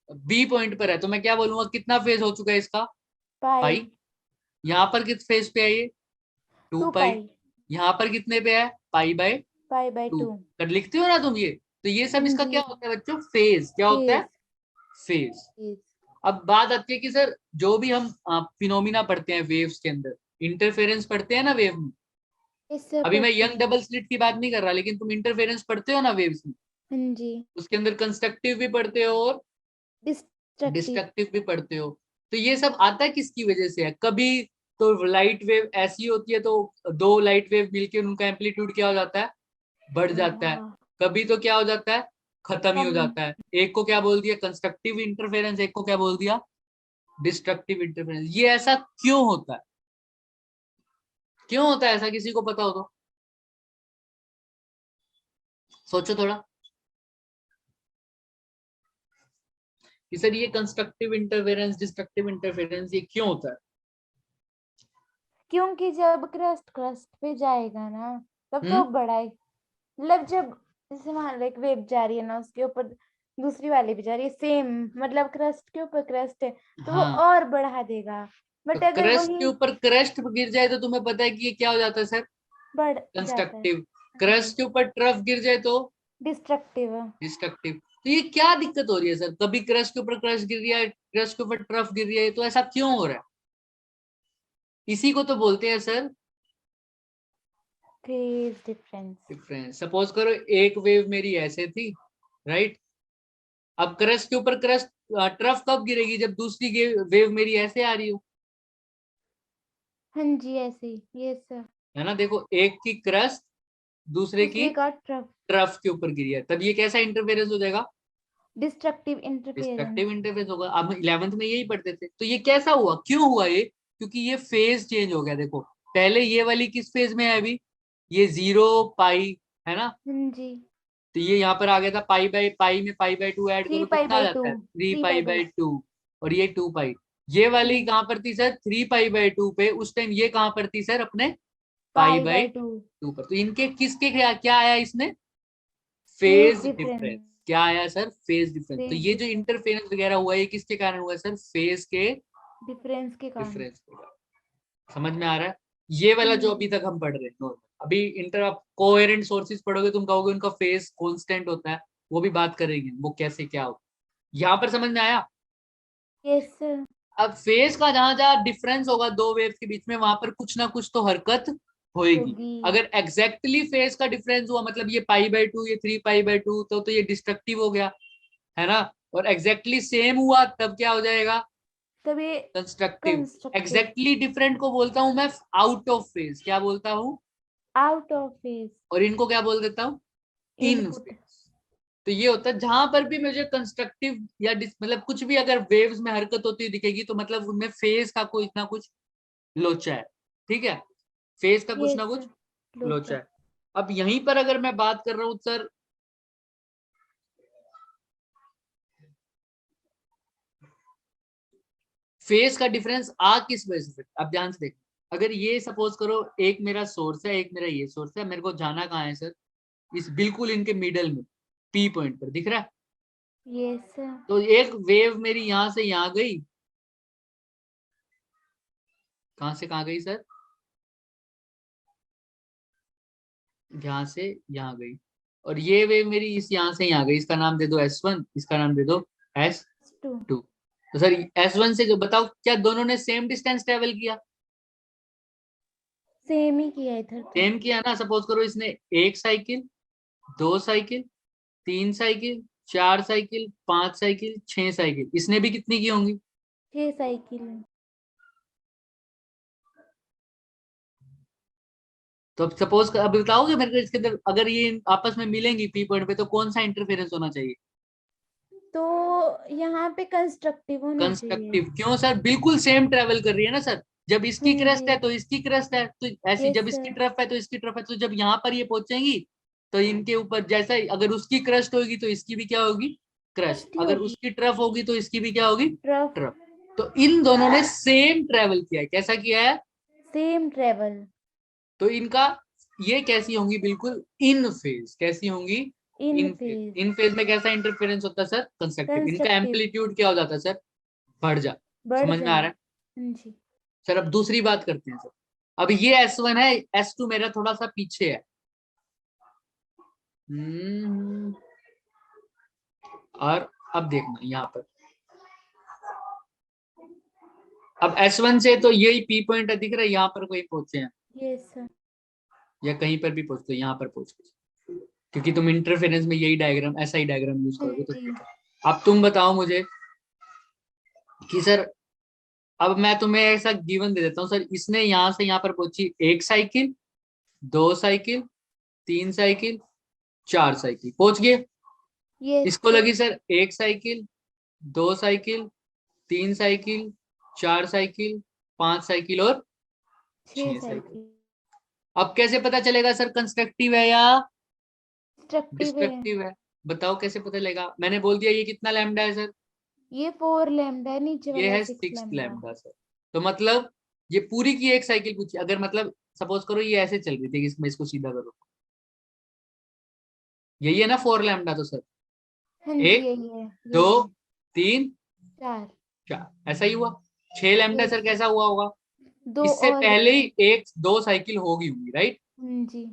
Speaker 1: बी पॉइंट पर है, तो मैं क्या बोलूंगा, कितना फेज हो चुका है इसका,
Speaker 2: पाई,
Speaker 1: पाई। यहाँ पर किस फेज पे है ये, 2
Speaker 2: 2
Speaker 1: पाई।
Speaker 2: पाई,
Speaker 1: यहाँ पर कितने पे है, पाई बाय
Speaker 2: पाई बाय 2।
Speaker 1: 2। कर लिखते हो ना तुम ये, तो ये सब इसका
Speaker 2: जी।
Speaker 1: क्या होता है बच्चों, फेज। क्या होता है,
Speaker 2: फेज,
Speaker 1: फेज।
Speaker 2: फेज,
Speaker 1: अब बात आती है कि सर जो भी हम फिनोमिना पढ़ते हैं वेव्स के अंदर, इंटरफेरेंस पढ़ते हैं ना वेव में।
Speaker 2: इससे
Speaker 1: अभी मैं
Speaker 2: पढ़ते
Speaker 1: यंग
Speaker 2: हैं।
Speaker 1: डबल स्लिट की बात नहीं कर रहा, लेकिन तुम इंटरफेरेंस पढ़ते हो ना वेव्स में,
Speaker 2: हाँ जी।
Speaker 1: उसके अंदर कंस्ट्रक्टिव भी पढ़ते हो और
Speaker 2: डिस्ट्रक्टिव,
Speaker 1: डिस्ट्रक्टिव भी पढ़ते हो। तो ये सब आता है किसकी वजह से है, कभी तो लाइट वेव ऐसी होती है तो दो लाइट वेव मिलके उनका एम्पलीट्यूड क्या हो जाता है, बढ़ जाता है। कभी तो क्या हो जाता है, खत्म ही हो
Speaker 2: कम,
Speaker 1: जाता है। एक को क्या बोल दिया, कंस्ट्रक्टिव इंटरफेरेंस, एक को क्या बोल दिया, डिस्ट्रक्टिव इंटरफेरेंस। ये ऐसा क्यों होता है, क्यों होता है ऐसा, किसी को पता हो तो सोचो थोड़ा, कि सर ये कंस्ट्रक्टिव इंटरफेरेंस डिस्ट्रक्टिव इंटरफेरेंस ये क्यों होता है।
Speaker 2: क्योंकि जब क्रस्ट क्रस्ट पे जाएगा ना तब तो
Speaker 1: हम्म,
Speaker 2: बड़ा है, मतलब जब जैसे मान लो एक वेव जा रही है ना, उसके ऊपर दूसरी वाली भी जा रही है सेम, मतलब क्रस्ट के ऊपर क्रस्ट है तो वो
Speaker 1: हाँ।
Speaker 2: और बढ़ा देगा,
Speaker 1: तो
Speaker 2: बट अगर
Speaker 1: क्रस्ट के
Speaker 2: वही
Speaker 1: ऊपर क्रस्ट गिर जाए तो तुम्हें पता है कि ये क्या हो जाता है सर,
Speaker 2: बढ़ जाता है।
Speaker 1: कंस्ट्रक्टिव। क्रस्ट के ऊपर ट्रफ गिर जाए तो
Speaker 2: डिस्ट्रक्टिव,
Speaker 1: डिस्ट्रक्टिव। तो ये क्या दिक्कत हो रही है सर, कभी क्रस्ट के ऊपर क्रस्ट गिर रहा है, क्रस्ट के ऊपर ट्रफ गिर रही है, तो ऐसा क्यों हो रहा है, इसी को तो बोलते हैं sir
Speaker 2: phase difference.
Speaker 1: Difference. Suppose करो एक वेव मेरी ऐसे थी, राइट। अब क्रस्ट के ऊपर क्रस्ट ट्रफ कब गिरेगी, जब दूसरी वेव मेरी ऐसे आ रही हो,
Speaker 2: हाँ जी, ऐसे ही, ये सर।
Speaker 1: है ना। देखो एक की क्रस्ट दूसरे की
Speaker 2: दूसरे का ट्रफ,
Speaker 1: ट्रफ के ऊपर गिरी है, तब ये कैसा इंटरफेरेंस हो जाएगा,
Speaker 2: डिस्ट्रक्टिव इंटरफेरेंस।
Speaker 1: डिस्ट्रक्टिव इंटरफेस होगा। अब 11th में यही पढ़ते थे। तो ये कैसा हुआ, क्यों हुआ ये, क्योंकि ये फेज चेंज हो गया। देखो पहले ये वाली किस फेज में है अभी, ये 0 पाई, है ना।
Speaker 2: हाँ जी।
Speaker 1: तो ये यहाँ पर आ गया था पाई बाई, पाई में पाई बाई 2 ऐड
Speaker 2: 3
Speaker 1: करो
Speaker 2: पाई
Speaker 1: कितना आ
Speaker 2: बाय 2,
Speaker 1: जाता है, 3
Speaker 2: 3
Speaker 1: पाई
Speaker 2: पाई
Speaker 1: बाई
Speaker 2: बाय
Speaker 1: 2। और ये 2 पाई, ये वाली
Speaker 2: 2,
Speaker 1: कहाँ पर थी सर, 3 पाई बाई 2 पे। उस टाइम ये कहाँ पर थी सर, अपने पाई
Speaker 2: पाई
Speaker 1: बाई
Speaker 2: बाय 2।
Speaker 1: 2 पर। तो इनके किसके क्या आया इसमें,
Speaker 2: फेज
Speaker 1: फेज
Speaker 2: डिफरेंस,
Speaker 1: डिफरेंस। क्या आया सर, फेज डिफरेंस। तो
Speaker 2: फेज
Speaker 1: ये जो
Speaker 2: डिफरेंस,
Speaker 1: इंटरफेरेंस वगैरह हुआ है, ये किसके कारण हुआ है सर, फेज के
Speaker 2: डिफरेंस के कारण।
Speaker 1: डिफरेंस के कारण। समझ में आ रहा है, ये वाला
Speaker 2: हाँ
Speaker 1: जो
Speaker 2: जी।
Speaker 1: अभी तक हम पढ़ रहे हैं नॉर्मल। अभी इंटर आप कोहेरेंट सोर्सेज पढ़ोगे, तुम कहोगे उनका फेज कांस्टेंट होता है, वो भी बात करेंगे वो कैसे क्या होता है। यहाँ पर समझ में आया।
Speaker 2: Yes sir.
Speaker 1: अब फेज का जहां जहां डिफरेंस होगा दो वेव्स के बीच में, वहां पर कुछ ना कुछ तो हरकत होएगी।
Speaker 2: होगी।
Speaker 1: अगर एग्जैक्टली फेज का डिफरेंस हुआ, मतलब ये पाई बाई 2 ये 3 पाई बाई 2, तो ये डिस्ट्रक्टिव हो गया, है ना। और एग्जैक्टली सेम हुआ तब क्या हो जाएगा?
Speaker 2: तब ये
Speaker 1: कंस्ट्रक्टिव।
Speaker 2: कंस्ट्रक्टिव,
Speaker 1: एग्जैक्टली डिफरेंट को बोलता हूं मैं आउट ऑफ फेज। क्या बोलता हूँ?
Speaker 2: आउट ऑफ फेज,
Speaker 1: और इनको क्या बोल देता हूँ? इन
Speaker 2: इनपुट।
Speaker 1: फेज। तो ये होता है जहां पर भी मुझे कंस्ट्रक्टिव या मतलब कुछ भी अगर वेव्स में हरकत होती हुई दिखेगी तो मतलब उनमें फेज का कोई ना कुछ लोचा है। ठीक है, फेज का कुछ
Speaker 2: ये
Speaker 1: ना कुछ
Speaker 2: सर
Speaker 1: लोचा है। अब यहीं पर अगर मैं बात कर रहा हूं सर, फेज का डिफरेंस आ किस वजह से? अब ध्यान से देखो, अगर ये सपोज करो एक मेरा सोर्स है, एक मेरा ये सोर्स है, मेरे को जाना कहाँ है सर? इस बिल्कुल इनके मिडल में पी पॉइंट पर, दिख रहा है?
Speaker 2: ये सर,
Speaker 1: तो एक वेव मेरी यहां से यहां गई, कहां से कहां गई सर? यहां से यहां गई। और ये वेव मेरी इस यहां से यहां गई, इसका नाम दे दो S1, इसका नाम दे दो
Speaker 2: टू,
Speaker 1: S2। तो सर S1 से जो बताओ, क्या दोनों ने सेम डिस्टेंस ट्रेवल किया?
Speaker 2: सेम ही किया इधर तो।
Speaker 1: सेम किया ना। सपोज करो इसने एक साइकिल, दो साइकिल, तीन साइकिल, चार साइकिल, पांच साइकिल, छह साइकिल, इसने भी कितनी की होंगी?
Speaker 2: 6 साइकिल।
Speaker 1: तो अब सपोज अब बताओगे मेरे को इसके अंदर अगर ये आपस में मिलेंगी पी पॉइंट पे तो कौन सा इंटरफेरेंस होना चाहिए?
Speaker 2: तो यहाँ पे कंस्ट्रक्टिव होना चाहिए।
Speaker 1: कंस्ट्रक्टिव। क्यों सर? बिल्कुल सेम ट्रेवल कर रही है ना सर। जब इसकी
Speaker 2: हाँ
Speaker 1: क्रस्ट
Speaker 2: जी,
Speaker 1: है तो इसकी क्रस्ट है, तो ऐसी
Speaker 2: यस
Speaker 1: जब इसकी
Speaker 2: सर,
Speaker 1: ट्रफ है तो इसकी ट्रफ है, तो जब यहाँ पर ये पहुंचेंगी तो इनके ऊपर जैसा अगर उसकी क्रस्ट होगी तो इसकी भी क्या होगी? क्रस्ट।
Speaker 2: फर्स्ट
Speaker 1: अगर
Speaker 2: होगी
Speaker 1: उसकी ट्रफ होगी तो इसकी भी क्या होगी?
Speaker 2: Trough,
Speaker 1: trough. तो इन दोनों ने सेम ट्रेवल किया है। कैसा किया है?
Speaker 2: सेम ट्रेवल,
Speaker 1: तो इनका ये कैसी होंगी? बिल्कुल इन फेज। कैसी होंगी?
Speaker 2: इन
Speaker 1: इन फेज।
Speaker 2: फेज,
Speaker 1: इन फेज में कैसा इंटरफेरेंस होता है सर? कंस्ट्रक्टिव। इनका
Speaker 2: कंस्ट्रक्टिव,
Speaker 1: एम्पलीट्यूड क्या हो जाता है सर? बढ़ जा।
Speaker 2: बढ़
Speaker 1: समझ में आ
Speaker 2: जाए।
Speaker 1: रहा है?
Speaker 2: हाँ जी,
Speaker 1: सर अब दूसरी बात करते हैं सर। अब ये S1 है, S2 मेरा थोड़ा सा पीछे है। हम्म, और अब देखना यहाँ पर, अब S1 से तो यही पी पॉइंट है, दिख रहा है? यहाँ पर कोई पहुंचे हैं
Speaker 2: यस सर,
Speaker 1: या कहीं पर भी पहुंचते हो, यहाँ पर पहुंचते, क्योंकि तुम इंटरफेरेंस में यही डायग्राम, ऐसा ही डायग्राम यूज
Speaker 2: हाँ
Speaker 1: करोगे तो
Speaker 2: जी,
Speaker 1: ठीक है। अब तुम बताओ मुझे कि सर, अब मैं तुम्हें ऐसा गिवन दे देता हूँ सर, इसने यहाँ से यहाँ पर पहुंची एक साइकिल, दो साइकिल, तीन साइकिल, चार साइकिल, पहुंच गए।
Speaker 2: यस
Speaker 1: इसको
Speaker 2: सर,
Speaker 1: लगी सर एक साइकिल, दो साइकिल, तीन साइकिल, चार साइकिल, पांच साइकिल और
Speaker 2: 6
Speaker 1: छह साइकिल।
Speaker 2: साइकिल,
Speaker 1: अब कैसे पता चलेगा सर कंस्ट्रक्टिव है या
Speaker 2: कंस्ट्रक्टिव है।
Speaker 1: डिस्ट्रक्टिव है? बताओ कैसे पता चलेगा? मैंने बोल दिया ये कितना लैम्डा है सर?
Speaker 2: ये 4 लैम्डा है, नीचे
Speaker 1: ये
Speaker 2: वाला
Speaker 1: है
Speaker 2: 6
Speaker 1: सिक्स
Speaker 2: लैम्डा।
Speaker 1: Lambda sir. तो मतलब ये पूरी की एक साइकिल पूछी, अगर मतलब सपोज करो ये ऐसे चल रही थी, इसमें इसको सीधा करो, यही है ना 4 लैम्डा? तो सर
Speaker 2: हाँ जी,
Speaker 1: एक,
Speaker 2: यही है,
Speaker 1: दो,
Speaker 2: यही है,
Speaker 1: तीन,
Speaker 2: 4,
Speaker 1: चार, ऐसा ही हुआ। 6 लैम्डा सर
Speaker 2: यस,
Speaker 1: कैसा हुआ होगा?
Speaker 2: 2
Speaker 1: इससे
Speaker 2: और
Speaker 1: पहले
Speaker 2: है।
Speaker 1: ही एक दो साइकिल होगी होंगी, राइट?
Speaker 2: हाँ जी,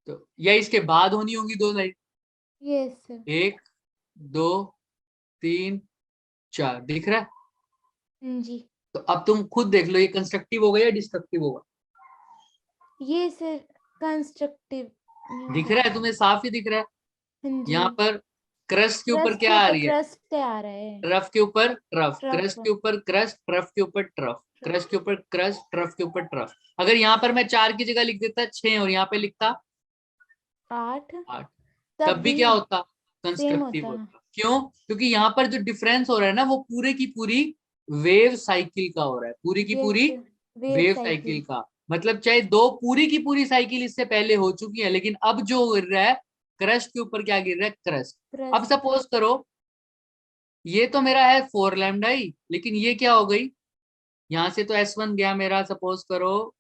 Speaker 1: तो या इसके बाद होनी होंगी दो साइकिल।
Speaker 2: यस सर,
Speaker 1: एक, दो, तीन, चार, दिख रहा है?
Speaker 2: हाँ जी,
Speaker 1: तो अब तुम खुद देख लो ये कंस्ट्रक्टिव होगा या डिस्ट्रक्टिव होगा?
Speaker 2: ये सर कंस्ट्रक्टिव
Speaker 1: दिख
Speaker 2: है।
Speaker 1: रहा है तुम्हें? साफ ही दिख रहा है।
Speaker 2: हाँ जी,
Speaker 1: यहाँ पर क्रस्ट के ऊपर
Speaker 2: क्रस्ट के
Speaker 1: क्या आ
Speaker 2: ऊपर
Speaker 1: रही है?
Speaker 2: क्रस्ट पे आ रहा है,
Speaker 1: ट्रफ के ऊपर ट्रफ, क्रस्ट
Speaker 2: ट्रफ,
Speaker 1: के ऊपर क्रस्ट, ट्रफ के ऊपर ट्रफ, क्रस्ट के ऊपर क्रस्ट, ट्रफ के ऊपर ट्रफ। अगर यहाँ पर मैं 4 की जगह लिख देता 6 और यहाँ पे लिखता
Speaker 2: 8,
Speaker 1: 8,
Speaker 2: तब
Speaker 1: तब भी
Speaker 2: भी
Speaker 1: क्या होता?
Speaker 2: सेम
Speaker 1: कंस्ट्रक्टिव
Speaker 2: होता।
Speaker 1: होता। क्यों? क्योंकि यहाँ पर जो डिफरेंस हो रहा है ना वो पूरे की पूरी वेव साइकिल का हो रहा है, पूरी की
Speaker 2: यस,
Speaker 1: पूरी
Speaker 2: वेव
Speaker 1: वेव साइकिल
Speaker 2: साइकिल,
Speaker 1: का। मतलब चाहे दो पूरी की पूरी साइकिल इससे पहले हो चुकी है, लेकिन अब जो गिर रहा है क्रस्ट के ऊपर, क्या गिर रहा है? क्रस्ट। अब
Speaker 2: क्रस्ट,
Speaker 1: सपोज करो ये तो मेरा है 4 लैम्डा ही, लेकिन ये क्या हो गई? यहां से तो S1 गया मेरा, सपोज करो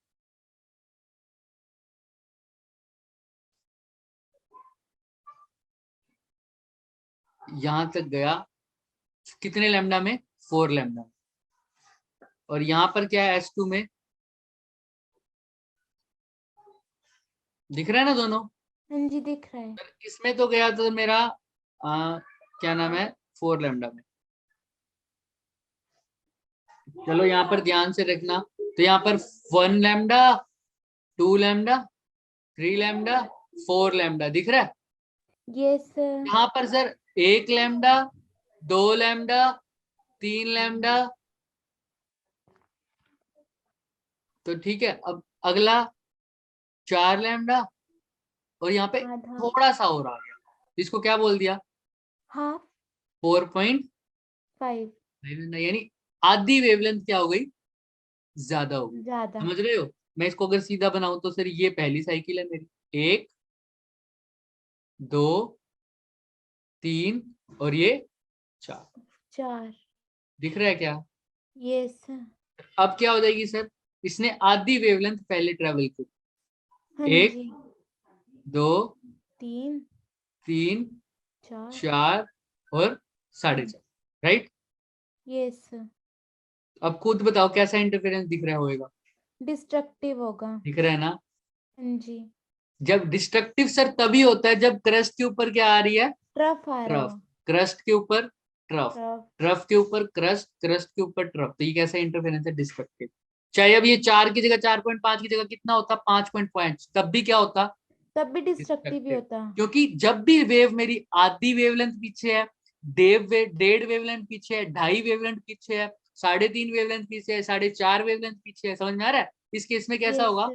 Speaker 1: यहां तक गया, कितने लैम्डा में? 4 लैम्डा। और यहाँ पर क्या है S2 में? दिख रहा है ना दोनों?
Speaker 2: हाँ जी, दिख रहा है,
Speaker 1: इसमें तो गया तो मेरा क्या नाम है, 4 लैम्डा में। चलो यहाँ पर ध्यान से रखना, तो यहाँ पर 1 लैम्डा, 2 लैम्डा, 3 लैम्डा, 4 लैम्डा, दिख रहा है?
Speaker 2: यस,
Speaker 1: यहाँ पर सर 1 लैम्डा, 2 लैम्डा, 3 लैम्डा, तो ठीक है। अब अगला 4 लैम्डा, और यहाँ पे
Speaker 2: आधा,
Speaker 1: थोड़ा सा और आ गया, इसको क्या बोल दिया,
Speaker 2: हाफ
Speaker 1: 4.5,
Speaker 2: 5
Speaker 1: यानी आधी वेवलेंथ क्या हो गई, ज्यादा हो गई।
Speaker 2: ज्यादा।
Speaker 1: समझ रहे हो? मैं इसको अगर सीधा बनाऊं तो सर ये पहली साइकिल है मेरी, 1 2 3 और ये 4,
Speaker 2: 4,
Speaker 1: दिख रहा है क्या?
Speaker 2: यस।
Speaker 1: अब क्या हो जाएगी सर, इसने आधी वेवलेंथ पहले ट्रेवल की,
Speaker 2: हाँ
Speaker 1: 1
Speaker 2: जी,
Speaker 1: 2
Speaker 2: 3
Speaker 1: 3
Speaker 2: 4,
Speaker 1: 4 और 4.5, राइट?
Speaker 2: यस।
Speaker 1: अब खुद बताओ कैसा इंटरफेरेंस दिख रहा होगा,
Speaker 2: डिस्ट्रक्टिव होगा।
Speaker 1: दिख रहा है ना?
Speaker 2: हाँ जी,
Speaker 1: जब डिस्ट्रक्टिव सर तभी होता है जब क्रस्ट के ऊपर क्या आ रही है,
Speaker 2: ट्रफ आ रहा
Speaker 1: ट्रफ,
Speaker 2: हो।
Speaker 1: क्रस्ट के ऊपर ट्रफ,
Speaker 2: ट्रफ,
Speaker 1: ट्रफ के ऊपर क्रस्ट, क्रस्ट के ऊपर ट्रफ, तो ये कैसा इंटरफेरेंस है, डिस्ट्रक्टिव। चाहे अब ये 4 की जगह 4.5 की जगह कितना होता, 5.5, तब भी क्या होता,
Speaker 2: तब भी डिस्ट्रक्टिव ही
Speaker 1: डिस्ट्रक्टिव।
Speaker 2: होता।
Speaker 1: क्योंकि जब भी वेव मेरी आधी वेवलेंथ पीछे है, 1.5 वेवलेंथ पीछे है, 2.5 वेवलेंथ पीछे है, 3.5 वेवलेंथ पीछे है, 4.5 वेवलेंथ पीछे है, समझ में आ रहा है? इस केस में कैसा
Speaker 2: यस,
Speaker 1: होगा,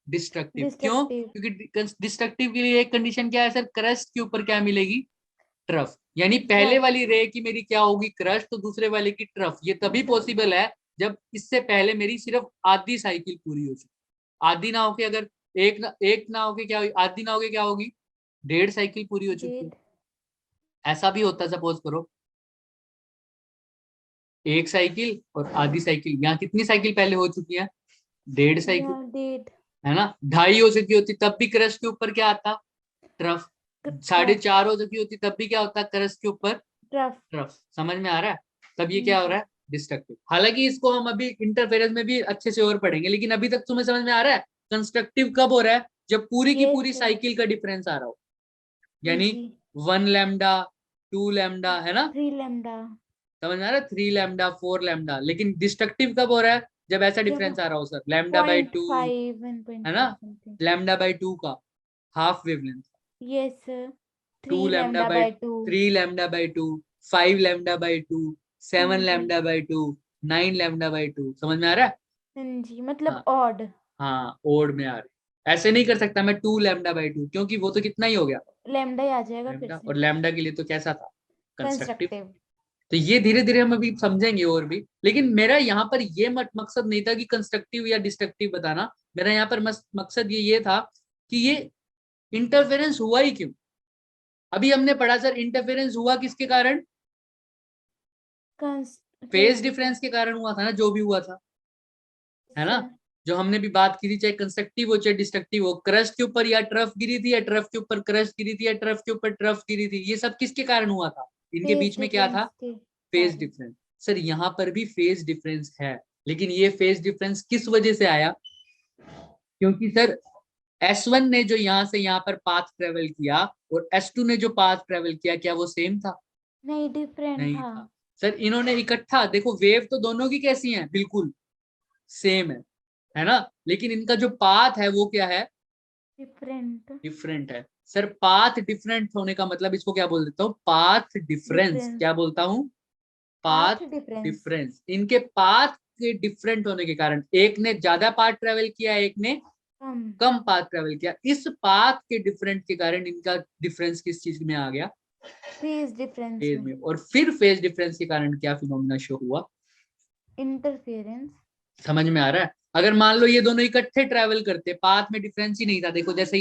Speaker 1: डिस्ट्रक्टिव। क्यों?
Speaker 2: डिस्ट्रक्टिव।
Speaker 1: क्योंकि डिस्ट्रक्टिव के लिए एक कंडीशन क्या है सर, क्रस्ट के ऊपर क्या मिलेगी, ट्रफ। यानी पहले
Speaker 2: ट्रफ,
Speaker 1: वाली रे की मेरी क्या होगी, क्रस्ट, तो दूसरे वाले की ट्रफ। ये तभी पॉसिबल है जब इससे पहले मेरी सिर्फ आधी साइकिल पूरी हो चुकी, आधी ना होके, अगर एक ना होके क्या होगी, आधी ना होके क्या होगी, 1.5 साइकिल पूरी हो चुकी है।
Speaker 2: डेट,
Speaker 1: ऐसा भी होता है, सपोज करो 1 साइकिल और आधी साइकिल, यहाँ कितनी साइकिल पहले हो चुकी है, 1.5 साइकिल,
Speaker 2: या डेट,
Speaker 1: है ना? 2.5 हो चुकी होती तब भी क्रस्ट के ऊपर क्या आता, ट्रफ।
Speaker 2: ट्रफ,
Speaker 1: 4.5 हो चुकी होती तब भी क्या होता, क्रस्ट के ऊपर
Speaker 2: ट्रफ।
Speaker 1: ट्रफ। समझ में आ रहा है? तब ये क्या हो
Speaker 2: जी,
Speaker 1: रहा है, डिस्ट्रक्टिव। हालांकि इसको हम अभी इंटरफेरेंस में भी अच्छे से और पढ़ेंगे, लेकिन अभी तक तुम्हें समझ में आ रहा है कंस्ट्रक्टिव कब हो रहा है, जब पूरी की
Speaker 2: यस
Speaker 1: पूरी
Speaker 2: सर।
Speaker 1: साइकिल का डिफरेंस आ रहा हो,
Speaker 2: हाँ
Speaker 1: यानी
Speaker 2: जी,
Speaker 1: 1 लैम्डा, 2 लैम्डा, है ना?
Speaker 2: 3 लैम्डा।
Speaker 1: समझ में आ रहा है, 3 लैम्डा, 4 लैम्डा। लेकिन डिस्ट्रक्टिव कब हो रहा है, जब ऐसा
Speaker 2: जब
Speaker 1: डिफरेंस आ रहा हो सर, लैम्डा बाई 2,
Speaker 2: 0.5
Speaker 1: है ना,
Speaker 2: 1.5 समथिंग।
Speaker 1: लैम्डा बाई 2 का half wavelength,
Speaker 2: yes sir,
Speaker 1: 2
Speaker 2: 3
Speaker 1: lambda
Speaker 2: lambda
Speaker 1: by
Speaker 2: by 2।
Speaker 1: 3 lambda by 2, 5 lambda by 2,
Speaker 2: हाँ
Speaker 1: 7
Speaker 2: जी,
Speaker 1: लैम्डा बाई 2, 9 लैम्डा बाई 2। समझ में आ रहा है?
Speaker 2: हाँ जी, मतलब
Speaker 1: हाँ,
Speaker 2: ऑड।
Speaker 1: हाँ, ओड में आ रहा है। ऐसे नहीं कर सकता मैं 2 लैम्डा बाई 2, क्योंकि वो तो कितना ही हो गया,
Speaker 2: लैम्डा ही आ जाएगा फिर
Speaker 1: लैम्डा,
Speaker 2: से।
Speaker 1: और लैम्डा के लिए तो कैसा था, कंस्ट्रक्टिव।
Speaker 2: कंस्ट्रक्टिव।
Speaker 1: तो ये धीरे धीरे हम अभी समझेंगे और भी, लेकिन मेरा यहाँ पर ये मकसद नहीं था कि कंस्ट्रक्टिव या डिस्ट्रक्टिव बताना। मेरा यहाँ पर मकसद ये था कि ये इंटरफेरेंस हुआ ही क्यों। अभी हमने पढ़ा सर, इंटरफेरेंस हुआ किसके कारण, फेज
Speaker 2: फेज
Speaker 1: डिफरेंस के कारण हुआ था ना, जो भी हुआ था, है ना?
Speaker 2: डिफरेंस।
Speaker 1: जो हमने भी बात की थी, चाहे कंस्ट्रक्टिव हो चाहे डिस्ट्रक्टिव हो, क्रस्ट के ऊपर या ट्रफ गिरी थी, या ट्रफ के ऊपर क्रस्ट गिरी थी, या ट्रफ के ऊपर ट्रफ गिरी थी, ये सब किसके कारण हुआ था, इनके
Speaker 2: फेज
Speaker 1: बीच में क्या था,
Speaker 2: डिफरेंस के
Speaker 1: फेज
Speaker 2: कारण।
Speaker 1: डिफरेंस। सर यहाँ पर भी फेज डिफरेंस है, लेकिन ये फेज डिफरेंस किस वजह से आया, क्योंकि सर S1 ने जो यहाँ से यहाँ पर पाथ ट्रेवल किया और S2 ने जो पाथ ट्रेवल किया, क्या वो सेम था,
Speaker 2: नहीं, डिफरेंट
Speaker 1: नहीं
Speaker 2: था।
Speaker 1: था। सर इन्होंने इकट्ठा, देखो वेव तो दोनों की कैसी है, बिल्कुल सेम है ना, लेकिन इनका जो पाथ है वो क्या है,
Speaker 2: डिफरेंट।
Speaker 1: डिफरेंट है। सर पाथ डिफरेंट होने का मतलब, इसको क्या बोल देता हूँ, पाथ डिफरेंस।
Speaker 2: डिफरेंस,
Speaker 1: क्या बोलता हूँ, पाथ
Speaker 2: पाथ डिफरेंस।
Speaker 1: डिफरेंस। इनके पाथ के डिफरेंट होने के कारण, एक ने ज्यादा पाथ ट्रेवल किया, एक ने
Speaker 2: कम।
Speaker 1: कम पाथ ट्रेवल किया, इस पाथ के डिफरेंट के कारण इनका डिफरेंस किस चीज में आ गया,
Speaker 2: फेज डिफरेंस
Speaker 1: फेज
Speaker 2: में।
Speaker 1: में। और फिर फेज डिफरेंस के कारण क्या फिनोमिना शो हुआ,
Speaker 2: इंटरफेरेंस।
Speaker 1: समझ में आ रहा है? अगर मान लो ये दोनों इकट्ठे ट्रेवल करते, पाथ में डिफरेंस ही नहीं था, देखो जैसे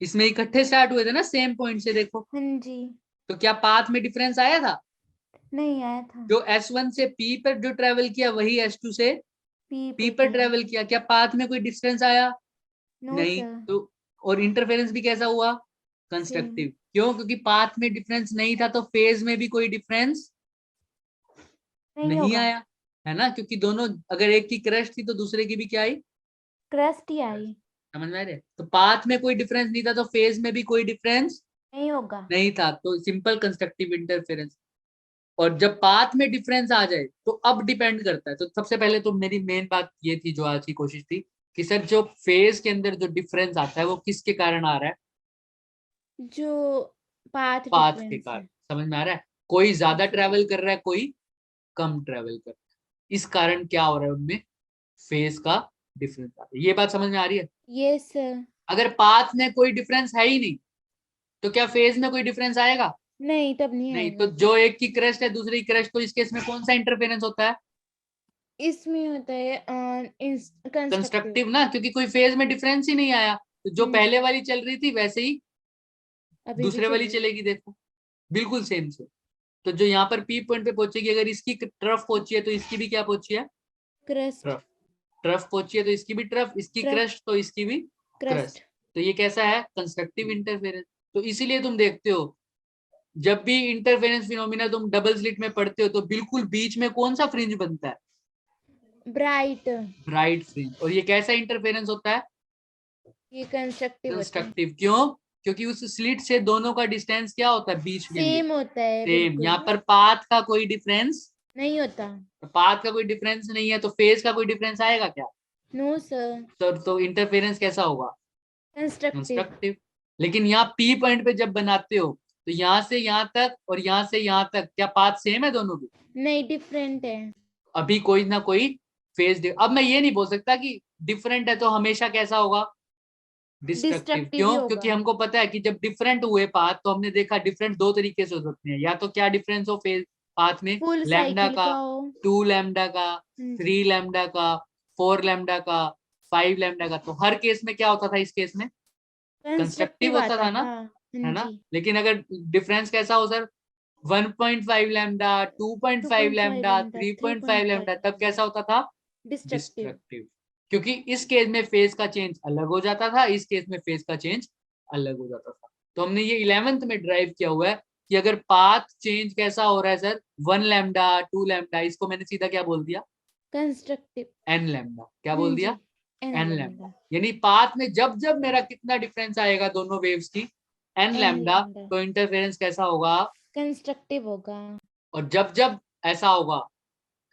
Speaker 1: इसमें इकट्ठे स्टार्ट हुए थे ना सेम पॉइंट से, देखो
Speaker 2: हाँ जी,
Speaker 1: तो क्या पाथ में डिफरेंस आया था,
Speaker 2: नहीं आया था।
Speaker 1: जो S1 से P पर जो ट्रेवल किया वही S2 से
Speaker 2: पी
Speaker 1: P
Speaker 2: पर
Speaker 1: पर
Speaker 2: किया।
Speaker 1: ट्रेवल किया, क्या पाथ में कोई डिफरेंस आया,
Speaker 2: नो
Speaker 1: नहीं
Speaker 2: सर।
Speaker 1: तो। और इंटरफेरेंस भी कैसा हुआ,
Speaker 2: सेम।
Speaker 1: कंस्ट्रक्टिव। क्यों? क्योंकि पाथ में डिफरेंस नहीं था, तो फेज में भी कोई डिफरेंस
Speaker 2: नहीं
Speaker 1: नहीं
Speaker 2: होगा।
Speaker 1: आया, है ना? क्योंकि दोनों, अगर एक की क्रस्ट थी तो दूसरे की भी क्या आई,
Speaker 2: क्रस्ट ही आई।
Speaker 1: समझ में आ रहे? तो पाथ में कोई डिफरेंस नहीं था, तो फेज में भी कोई डिफरेंस
Speaker 2: नहीं होगा।
Speaker 1: नहीं था, तो सिंपल कंस्ट्रक्टिव इंटरफेरेंस। और जब पाथ में डिफरेंस आ जाए तो अब डिपेंड करता है। तो सबसे पहले तो मेरी मेन बात ये थी, जो आज की कोशिश थी, कि सर जो फेज के अंदर जो डिफरेंस आता है वो किसके कारण आ रहा है,
Speaker 2: जो पाथ
Speaker 1: पाथ के
Speaker 2: डिफरेंस
Speaker 1: कारण।
Speaker 2: है।
Speaker 1: समझ में आ रहा है? कोई ज्यादा ट्रेवल कर रहा है, कोई कम ट्रेवल कर रहा है। इस कारण क्या हो रहा है, उनमें फेज का डिफरेंस आता है। ये बात समझ में आ रही है?
Speaker 2: Yes sir.
Speaker 1: अगर पाथ में कोई डिफरेंस है ही नहीं तो क्या फेज में कोई डिफरेंस आएगा?
Speaker 2: नहीं, तब नहीं
Speaker 1: नहीं। तो
Speaker 2: आएगा।
Speaker 1: जो एक की क्रस्ट है दूसरी की क्रस्ट, तो इस केस में कौन सा इंटरफेरेंस होता है?
Speaker 2: इसमें होता है कंस्ट्रक्टिव।
Speaker 1: कंस्ट्रक्टिव ना, क्योंकि कोई फेज में डिफरेंस ही नहीं आया। तो जो पहले वाली चल रही थी वैसे ही
Speaker 2: अभी भी
Speaker 1: दूसरे वाली
Speaker 2: चलेगी।
Speaker 1: चलेगी, देखो बिल्कुल सेम से। तो जो यहाँ पर पी पॉइंट पे पहुंचेगी, अगर इसकी ट्रफ पहुंची है तो इसकी भी क्या पहुंची है?
Speaker 2: क्रस्ट।
Speaker 1: ट्रफ। ट्रफ पहुंची है तो इसकी भी ट्रफ, इसकी
Speaker 2: ट्रफ।
Speaker 1: क्रस्ट तो इसकी भी
Speaker 2: क्रस्ट।
Speaker 1: क्रस्ट। तो ये कैसा है? Constructive interference. तो इसीलिए तुम देखते हो जब भी इंटरफेरेंस फिनोमिना तुम डबल स्लिट में पढ़ते हो तो बिल्कुल बीच में कौन सा फ्रिंज बनता है?
Speaker 2: ब्राइट।
Speaker 1: Bright fringe. और ये कैसा इंटरफेरेंस होता है?
Speaker 2: ये कंस्ट्रक्टिव होता है।
Speaker 1: कंस्ट्रक्टिव। क्यों? क्योंकि उस स्लिट से दोनों का डिस्टेंस क्या होता है बीच के लिए?
Speaker 2: सेम होता है
Speaker 1: सेम।
Speaker 2: बिल्कुल।
Speaker 1: यहाँ पर पाथ का कोई डिफरेंस,
Speaker 2: नहीं होता।
Speaker 1: पाथ का कोई डिफरेंस नहीं है, तो फेज का कोई डिफरेंस आएगा क्या?
Speaker 2: No sir.
Speaker 1: तो इंटरफेरेंस कैसा होगा?
Speaker 2: कंस्ट्रक्टिव।
Speaker 1: कंस्ट्रक्टिव। लेकिन यहाँ पी पॉइंट पे जब बनाते हो तो यहाँ से यहाँ तक और यहाँ से यहाँ तक क्या पाथ सेम है दोनों की?
Speaker 2: नहीं, डिफरेंट है।
Speaker 1: अभी कोई ना कोई फेज। अब मैं ये नहीं बोल सकता कि डिफरेंट है तो हमेशा कैसा होगा? डिस्ट्रक्टिव।
Speaker 2: डिस्ट्रक्टिव ही
Speaker 1: क्यों?
Speaker 2: होगा।
Speaker 1: क्योंकि हमको पता है कि जब डिफरेंट हुए पाथ तो हमने देखा डिफरेंट दो तरीके से हो सकते हैं। या तो क्या डिफरेंस हो फेज पाथ में?
Speaker 2: फुल
Speaker 1: लैम्डा
Speaker 2: साइकिल
Speaker 1: का,
Speaker 2: का हो।
Speaker 1: 2 लैम्डा का, 3 लैम्डा का, 4 लैम्डा का, 5 लैम्डा का। तो हर केस में क्या होता था? इस केस में कंस्ट्रक्टिव
Speaker 2: कंस्ट्रक्टिव
Speaker 1: होता
Speaker 2: आता
Speaker 1: था ना,
Speaker 2: था।
Speaker 1: है ना?
Speaker 2: जी।
Speaker 1: लेकिन अगर डिफरेंस कैसा हो sir, 1.5 lambda, 2.5
Speaker 2: 2.5
Speaker 1: lambda,
Speaker 2: lambda,
Speaker 1: 3.5 lambda,
Speaker 2: 3.5।
Speaker 1: तब कैसा होता था?
Speaker 2: डिस्ट्रक्टिव।
Speaker 1: डिस्ट्रक्टिव। क्योंकि इस केस में फेज का चेंज अलग हो जाता था, इस केस में फेज का चेंज अलग हो जाता था। तो हमने ये 11th में ड्राइव किया हुआ है कि अगर पाथ चेंज कैसा हो रहा है सर, 1 लैम्डा, 2 लैम्डा, इसको मैंने सीधा क्या बोल दिया?
Speaker 2: कंस्ट्रक्टिव।
Speaker 1: N lambda. क्या बोल
Speaker 2: जी।
Speaker 1: दिया?
Speaker 2: N
Speaker 1: N lambda.
Speaker 2: लैम्डा।
Speaker 1: यानी पाथ में जब जब मेरा कितना डिफरेंस आएगा दोनों वेव्स की, एन
Speaker 2: एन
Speaker 1: लैम्डा,
Speaker 2: लैम्डा।
Speaker 1: तो इंटरफेरेंस कैसा होगा?
Speaker 2: कंस्ट्रक्टिव होगा।
Speaker 1: और जब जब ऐसा होगा,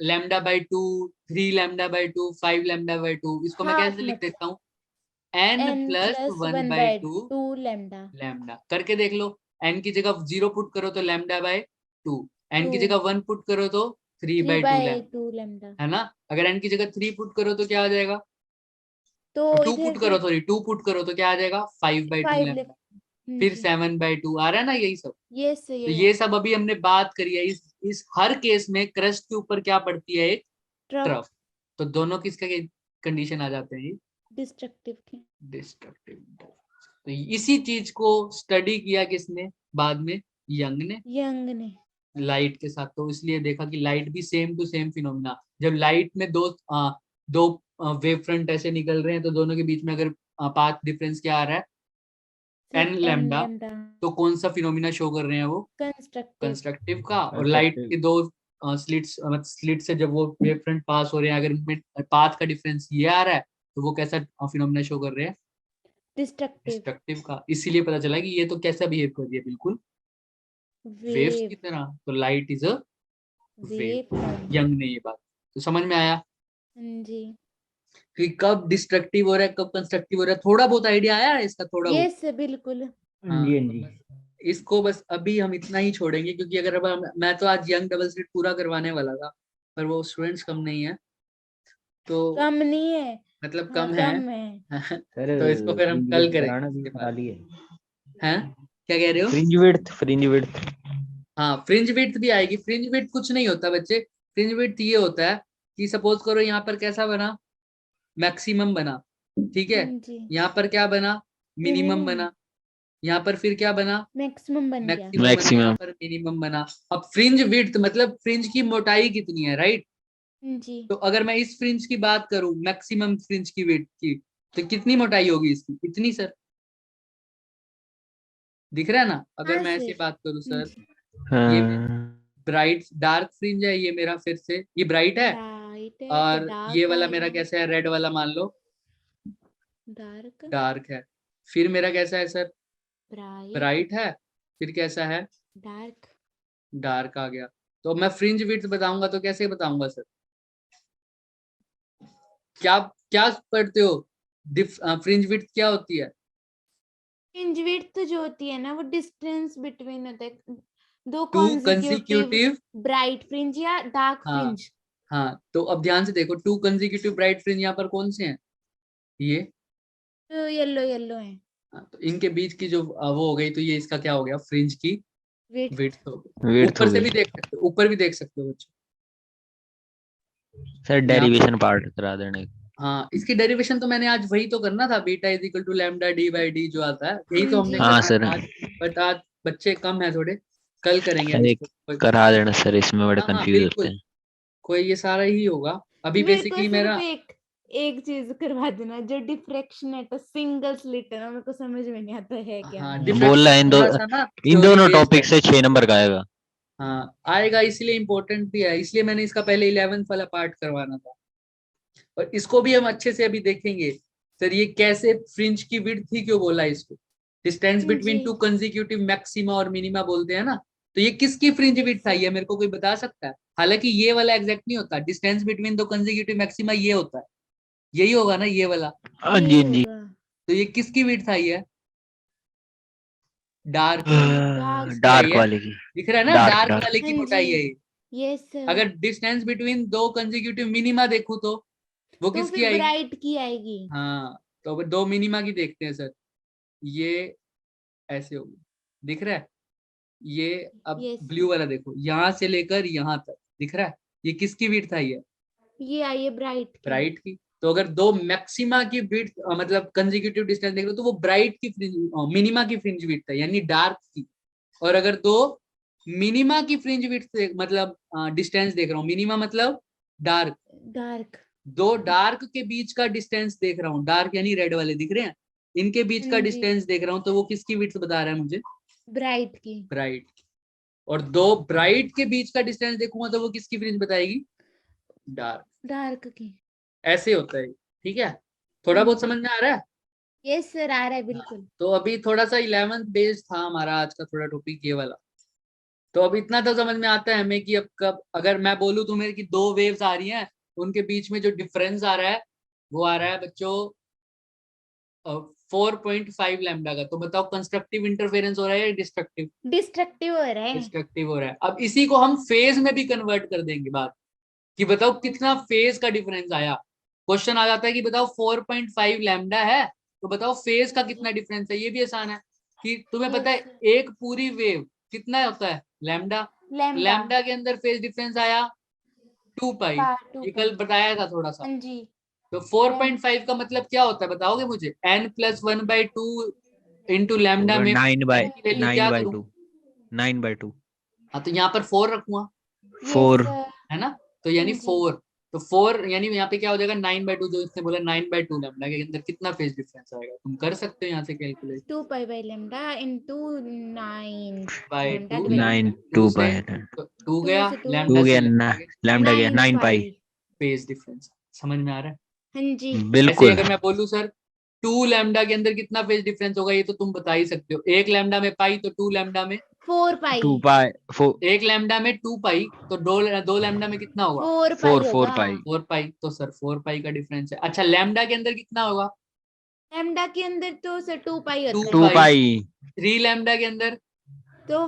Speaker 1: lambda by 2, 3 lambda by 2, 5 lambda by 2, इसको मैं
Speaker 2: हाफ
Speaker 1: कैसे लिख
Speaker 2: मतलब
Speaker 1: देता हूँ? N
Speaker 2: N
Speaker 1: plus
Speaker 2: plus
Speaker 1: 1
Speaker 2: one
Speaker 1: by
Speaker 2: by
Speaker 1: 2
Speaker 2: two lambda.
Speaker 1: Lambda. करके देख लो। एन की जगह 0 पुट करो तो लैम्डा बाय 2, एन
Speaker 2: टू।
Speaker 1: की जगह 1 पुट करो तो 3
Speaker 2: 3
Speaker 1: बाई 2
Speaker 2: बाय
Speaker 1: लैम्डा,
Speaker 2: 2 लैम्डा।
Speaker 1: है ना? अगर एन की जगह 3 पुट करो तो क्या आ जाएगा?
Speaker 2: तो
Speaker 1: 2
Speaker 2: इधर
Speaker 1: पुट
Speaker 2: से
Speaker 1: करो, सॉरी 2 पुट करो तो क्या आ जाएगा? 5 बाई 2
Speaker 2: 5
Speaker 1: लैम्डा।
Speaker 2: लेफ्ट।
Speaker 1: फिर
Speaker 2: जी।
Speaker 1: 7 बाई 2 आ रहा है ना, यही सब।
Speaker 2: यस
Speaker 1: तो
Speaker 2: ये
Speaker 1: ये सब अभी हमने बात करी है। इस हर केस में क्रस्ट के ऊपर क्या पड़ती है? एक
Speaker 2: ट्रफ।
Speaker 1: ट्रफ। तो दोनों किसके कंडीशन आ जाते हैं? ये
Speaker 2: डिस्ट्रक्टिव के।
Speaker 1: डिस्ट्रक्टिव। तो इसी चीज को स्टडी किया किसने बाद में? यंग ने,
Speaker 2: यंग ने।
Speaker 1: लाइट के साथ। तो इसलिए देखा कि लाइट भी सेम टू सेम फिनोमिना। जब लाइट में दो वेव फ्रंट ऐसे निकल रहे हैं तो दोनों के बीच में अगर पाथ डिफरेंस क्या आ रहा है? एन
Speaker 2: सिर्फ एन
Speaker 1: लैम्डा।
Speaker 2: लैम्डा।
Speaker 1: तो कौन सा फिनोमिना शो कर रहे हैं वो?
Speaker 2: कंस्ट्रक्टिव।
Speaker 1: कंस्ट्रक्टिव का। और लाइट के दो स्लिट से जब वो वेव फ्रंट पास हो रहे हैं, अगर उनमें पाथ का डिफरेंस ये आ रहा है तो वो कैसा फिनोमिना शो कर रहे हैं?
Speaker 2: डिस्ट्रक्टिव।
Speaker 1: डिस्ट्रक्टिव का। इसीलिए पता चला कि ये तो कैसा बिहेव कर रही है, बिल्कुल वेव्स
Speaker 2: वेव।
Speaker 1: की तरह। तो light is a wave.
Speaker 2: Wave front.
Speaker 1: Young ने ये बात, तो समझ में आया
Speaker 2: जी।
Speaker 1: कि कब डिस्ट्रक्टिव हो रहा है कब कंस्ट्रक्टिव हो रहा है? थोड़ा बहुत आइडिया आया है इसका? थोड़ा बहुत।
Speaker 2: यस बिल्कुल।
Speaker 1: हाँ, तो बस इसको बस अभी हम इतना ही छोड़ेंगे, क्योंकि अगर अब मैं तो आज यंग डबल स्लिट पूरा करवाने वाला था, पर वो स्टूडेंट्स कम नहीं है तो
Speaker 2: कम नहीं है।
Speaker 1: मतलब
Speaker 2: हाँ
Speaker 1: कम है।
Speaker 2: कम है।
Speaker 1: तो इसको फिर हम कल करेंगे इसके बाद। हैं? क्या कह रहे हो?
Speaker 3: फ्रिंज विड्थ
Speaker 1: हाँ, फ्रिंज विड्थ भी आएगी। फ्रिंज विड्थ कुछ नहीं होता बच्चे। फ्रिंज विड्थ ये होता है कि सपोज करो यहाँ पर कैसा बना? मैक्सिमम बना, ठीक है?
Speaker 2: जी।
Speaker 1: यहाँ पर क्या बना? Minimum
Speaker 2: minimum.
Speaker 1: बना। यहाँ पर फिर क्या बना?
Speaker 2: मैक्सिमम बन गया।
Speaker 1: मैक्सिमम बना। यहाँ पर मिनिमम बना। अब फ्रिंज विड्थ मतलब फ्रिंज की मोटाई कितनी है, राइट?
Speaker 2: जी।
Speaker 1: तो अगर मैं इस फ्रिंज की बात करूं, मैक्सिमम फ्रिंज की विड्थ की, तो कितनी मोटाई होगी इसकी? इतनी सर। दिख रहा है ना? अगर
Speaker 2: हाँ
Speaker 1: मैं ऐसी
Speaker 2: सर।
Speaker 1: बात करूं सर,
Speaker 2: जी।
Speaker 1: ये ब्राइट डार्क फ्रिंज है, ये मेरा फिर से ये ब्राइट है।
Speaker 2: ब्राइट है तो
Speaker 1: और ये
Speaker 2: डार्क
Speaker 1: वाला मेरा
Speaker 2: आएगा।
Speaker 1: कैसा है? रेड वाला मान लो
Speaker 2: डार्क।
Speaker 1: डार्क है। फिर मेरा कैसा है सर?
Speaker 2: ब्राइट।
Speaker 1: ब्राइट है। फिर कैसा है?
Speaker 2: डार्क।
Speaker 1: डार्क आ गया। तो मैं फ्रिंज विड्थ बताऊंगा तो कैसे बताऊंगा सर? क्या क्या पढ़ते हो? फ्रिंज विड्थ क्या होती है?
Speaker 2: फ्रिंज विड्थ जो होती है ना वो डिस्टेंस बिटवीन होता है दो
Speaker 1: two
Speaker 2: consecutive
Speaker 1: consecutive,
Speaker 2: bright fringe या dark
Speaker 1: हाँ
Speaker 2: fringe?
Speaker 1: हाँ, तो अब ध्यान से देखो, टू कंसेक्यूटिव ब्राइट फ्रिंज यहाँ पर कौन से हैं, ये,
Speaker 2: तो येलो है
Speaker 1: हाँ, तो इनके बीच की जो वो हो गई, तो ये इसका क्या हो गया, फ्रिंज की
Speaker 2: width.
Speaker 1: विड्थ हो गई।
Speaker 3: विड्थ
Speaker 1: ऊपर
Speaker 3: हो
Speaker 1: से
Speaker 3: गई
Speaker 1: भी देख सकते हो, ऊपर भी देख सकते हो बच्चों,
Speaker 3: सर,
Speaker 1: यहाँ पर,
Speaker 3: डेरिवेशन पार्ट करा देने।
Speaker 1: हाँ इसकी डेरिवेशन तो मैंने आज वही तो करना था, beta is equal to lambda D by D जो आता है, यही तो हमने
Speaker 2: जी।
Speaker 3: हाँ
Speaker 1: करना
Speaker 3: सर,
Speaker 1: था आज, बट आज बच्चे कम है थोड़े, कल करेंगे आज
Speaker 3: अरे
Speaker 1: इसको।
Speaker 3: करा देना सर, इसमें बड़े
Speaker 1: हाँ हाँ
Speaker 3: कंफ्यूज होते
Speaker 1: बिल्कुल,
Speaker 3: हैं।
Speaker 1: कोई ये सारा ही होगा अभी
Speaker 2: मेरे को
Speaker 1: बेसिकली
Speaker 2: सिर्फ
Speaker 1: मेरा।
Speaker 2: एक चीज करवा देना, जो डिफ्रैक्शन है तो सिंगल स्लिट है ना, मेरे को समझ में नहीं आता है क्या।
Speaker 1: हाँ
Speaker 3: बोल रहा
Speaker 1: डिफ्रैक्शन
Speaker 3: है
Speaker 1: थोड़ा सा ना
Speaker 3: इन
Speaker 1: थ्योरी
Speaker 3: दोनों
Speaker 1: बेस्ड है,
Speaker 3: टॉपिक से 6 नंबर का आएगा।
Speaker 1: हाँ आएगा, इसलिए इम्पोर्टेंट भी है, इसलिए मैंने इसका पहले 11th वाला पार्ट करवाना था। और इसको भी हम अच्छे से अभी देखेंगे, सर ये कैसे फ्रिंज की विड्थ ही क्यों बोला इसको, distance between
Speaker 2: ji.
Speaker 1: To consecutive maxima और मिनिमा बोलते हैं ना, तो ये किसकी फ्रिंज विड्थ था, ये मेरे को कोई बता सकता है। हालांकि ये वाला एग्जैक्ट नहीं होता, डिस्टेंस बिटवीन दो कंसेक्यूटिव मैक्सिमा ये होता है, यही होगा ना ये वाला,
Speaker 3: हाँ
Speaker 2: ये
Speaker 3: जी हाँ जी।
Speaker 2: होगा।
Speaker 1: तो ये किसकी विड्थ आई है, डार्क की आई
Speaker 3: डार्क
Speaker 1: है,
Speaker 3: वाले की।
Speaker 1: दिख रहा है ना,
Speaker 3: डार्क
Speaker 1: डार्क
Speaker 3: डार्क।
Speaker 1: वाले की
Speaker 2: हाँ
Speaker 1: मोटाई है
Speaker 2: जी।
Speaker 1: ये।
Speaker 2: Yes sir.
Speaker 1: अगर डिस्टेंस बिटवीन दो कंसेक्यूटिव मिनिमा देखूं तो वो
Speaker 2: तो
Speaker 1: किसकी
Speaker 2: फिर
Speaker 1: आएगी,
Speaker 2: ब्राइट की आएगी।
Speaker 1: हाँ तो अब दो मिनिमा की देखते हैं सर, ये ऐसे होगी, दिख रहा है, ये अब
Speaker 2: यस
Speaker 1: ब्लू वाला देखो, यहाँ से लेकर यहाँ तक दिख रहा है, ये किसकी विड्थ आई है,
Speaker 2: ये आई है ब्राइट की।
Speaker 1: ब्राइट की। तो अगर दो मैक्सिमा की विड्थ मतलब कंसेक्यूटिव डिस्टेंस देख रहे हो तो वो ब्राइट की फ्रिंज, मिनिमा की फ्रिंज विड्थ है यानी डार्क की। और अगर दो मिनिमा की फ्रिंज विड्थ मतलब डिस्टेंस देख रहा हूँ, मिनिमा मतलब डार्क,
Speaker 2: डार्क।
Speaker 1: दो डार्क के बीच का डिस्टेंस देख रहा हूँ, डार्क यानी रेड वाले दिख रहे हैं, इनके बीच का
Speaker 2: जी।
Speaker 1: डिस्टेंस देख रहा हूँ, तो वो किसकी विड्थ बता रहा है मुझे,
Speaker 2: ब्राइट की।
Speaker 1: ब्राइट। और दो ब्राइट के बीच का डिस्टेंस देखूंगा तो वो किसकी फ्रिंज बताएगी, डार्क।
Speaker 2: डार्क की।
Speaker 1: ऐसे होता है, ठीक है, थोड़ा बहुत समझ में आ रहा है।
Speaker 2: यस सर, आ रहा है
Speaker 1: हाँ,
Speaker 2: बिल्कुल।
Speaker 1: तो अभी थोड़ा सा 11th बेस्ड था हमारा आज का थोड़ा टॉपिक ये वाला, तो अब इतना तो समझ में आता है हमें कि अब कब अगर मैं बोलूं तुम्हें कि दो वेव्स आ रही हैं, उनके बीच में जो डिफरेंस आ रहा है वो आ रहा है बच्चों 4.5 लैम्डा का, तो बताओ कंस्ट्रक्टिव इंटरफेरेंस हो रहा है या डिस्ट्रक्टिव,
Speaker 2: डिस्ट्रक्टिव हो रहा है।
Speaker 1: डिस्ट्रक्टिव हो रहा है। अब इसी को हम फेज में भी कन्वर्ट कर देंगे बात, कि बताओ कितना फेज का डिफरेंस आया। क्वेश्चन आ जाता है कि बताओ 4.5 लैम्डा है, तो बताओ फेज का कितना डिफरेंस है, ये भी आसान है कि तुम्हें पता है
Speaker 2: Yes.
Speaker 1: एक पूरी वेव कितना होता है लैम्डा,
Speaker 2: लैम्डा।
Speaker 1: लैम्डा के अंदर फेज डिफरेंस आया 2 पाई,
Speaker 2: टू
Speaker 1: ये कल बताया था थोड़ा सा।
Speaker 2: हाँ जी।
Speaker 1: तो 4.5 का मतलब क्या होता है बताओगे मुझे, n+1/2 इंटू लैम्डा में
Speaker 3: 9 बाय
Speaker 1: n की वैल्यू
Speaker 3: 9
Speaker 1: क्या
Speaker 3: बाय
Speaker 1: करूं,
Speaker 3: 2 9/2
Speaker 1: हाँ तो यहाँ पर 4 रखूंगा,
Speaker 3: 4।
Speaker 1: है ना, तो यानी
Speaker 2: हाँ जी।
Speaker 1: 4, तो 4 यानी यहाँ पे क्या हो जाएगा 9/2, जो इसने बोला 9/2 लैम्डा के अंदर कितना फेज डिफरेंस आएगा, तुम कर सकते हो यहाँ से calculate,
Speaker 2: 2 pi by lambda into 9
Speaker 1: by
Speaker 2: lambda
Speaker 1: 2
Speaker 2: divided
Speaker 3: nine
Speaker 2: by
Speaker 1: 2
Speaker 3: 2
Speaker 1: से
Speaker 3: बाय
Speaker 1: 2
Speaker 2: 2
Speaker 1: गया,
Speaker 2: से 2
Speaker 1: लैम्डा
Speaker 3: 2
Speaker 1: से
Speaker 3: गया
Speaker 1: लैम्डा गया,
Speaker 3: लैम्डा गया 9 पाई।
Speaker 1: फेज डिफरेंस समझ में आ रहा है।
Speaker 2: हाँ जी।
Speaker 1: ऐसे
Speaker 3: बिल्कुल।
Speaker 1: अगर मैं बोलूं सर 2 लैम्डा के अंदर कितना फेज डिफरेंस होगा, ये तो तुम बता ही सकते हो, एक लैम्डा में पाई तो 2 लैम्डा में
Speaker 2: 4 पाई।
Speaker 3: 2 पाई 4
Speaker 1: एक लैम्डा में 2 पाई, तो दो लैम्डा में कितना होगा
Speaker 2: 4 पाई
Speaker 3: 4
Speaker 2: होगा।
Speaker 3: पाई
Speaker 1: 4 पाई, तो सर 4 पाई का डिफरेंस है। अच्छा लैम्डा के अंदर कितना होगा
Speaker 2: लैम्डा के अंदर तो सर 2 पाई
Speaker 1: 2
Speaker 2: होता
Speaker 3: 2
Speaker 2: है।
Speaker 1: पाई,
Speaker 3: पाई
Speaker 1: 3 लैम्डा के अंदर
Speaker 2: तो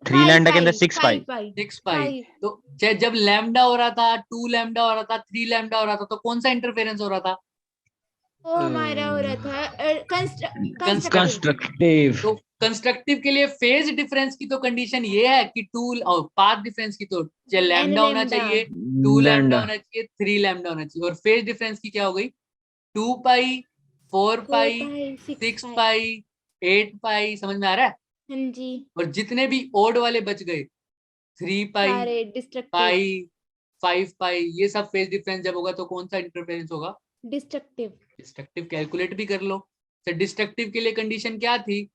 Speaker 3: 3 लैम्डा के अंदर 6 पाई
Speaker 2: 5 पाई
Speaker 1: 6 पाई।
Speaker 2: 5।
Speaker 1: तो चाहे जब लैम्डा हो रहा था, 2 लैम्डा हो रहा था, 3 लैम्डा हो रहा था, तो कौन सा इंटरफेरेंस हो रहा था,
Speaker 2: वो हमारा हो रहा था कंस्ट्रक्टिव।
Speaker 3: कंस्ट्रक्टिव।
Speaker 1: तो कंस्ट्रक्टिव के लिए फेज डिफरेंस की तो कंडीशन ये है कि 2 और पाथ डिफरेंस की तो चाहे
Speaker 2: एन
Speaker 1: लैम्डा होना
Speaker 2: लैम्डा।
Speaker 1: चाहिए, 2 लैम्डा
Speaker 3: लैम्डा
Speaker 1: होना चाहिए, 3 लैम्डा होना चाहिए, और फेज डिफरेंस की क्या हो गई 2 पाई, 4
Speaker 2: 4
Speaker 1: पाई,
Speaker 2: पाई 6
Speaker 1: 6
Speaker 2: पाई।
Speaker 1: पाई, 8 पाई, समझ में आ रहा है।
Speaker 2: हाँ जी।
Speaker 1: और जितने भी ओड वाले बच गए 3 पाई,
Speaker 2: सारे डिस्ट्रक्टिव।
Speaker 1: पाई, 5 पाई, ये सब फेज डिफरेंस जब होगा तो कौन सा इंटरफेरेंस होगा,
Speaker 2: डिस्ट्रक्टिव।
Speaker 1: डिस्ट्रक्टिव। कैलकुलेट भी कर लो, तो डिस्ट्रक्टिव के लिए कंडीशन क्या थी,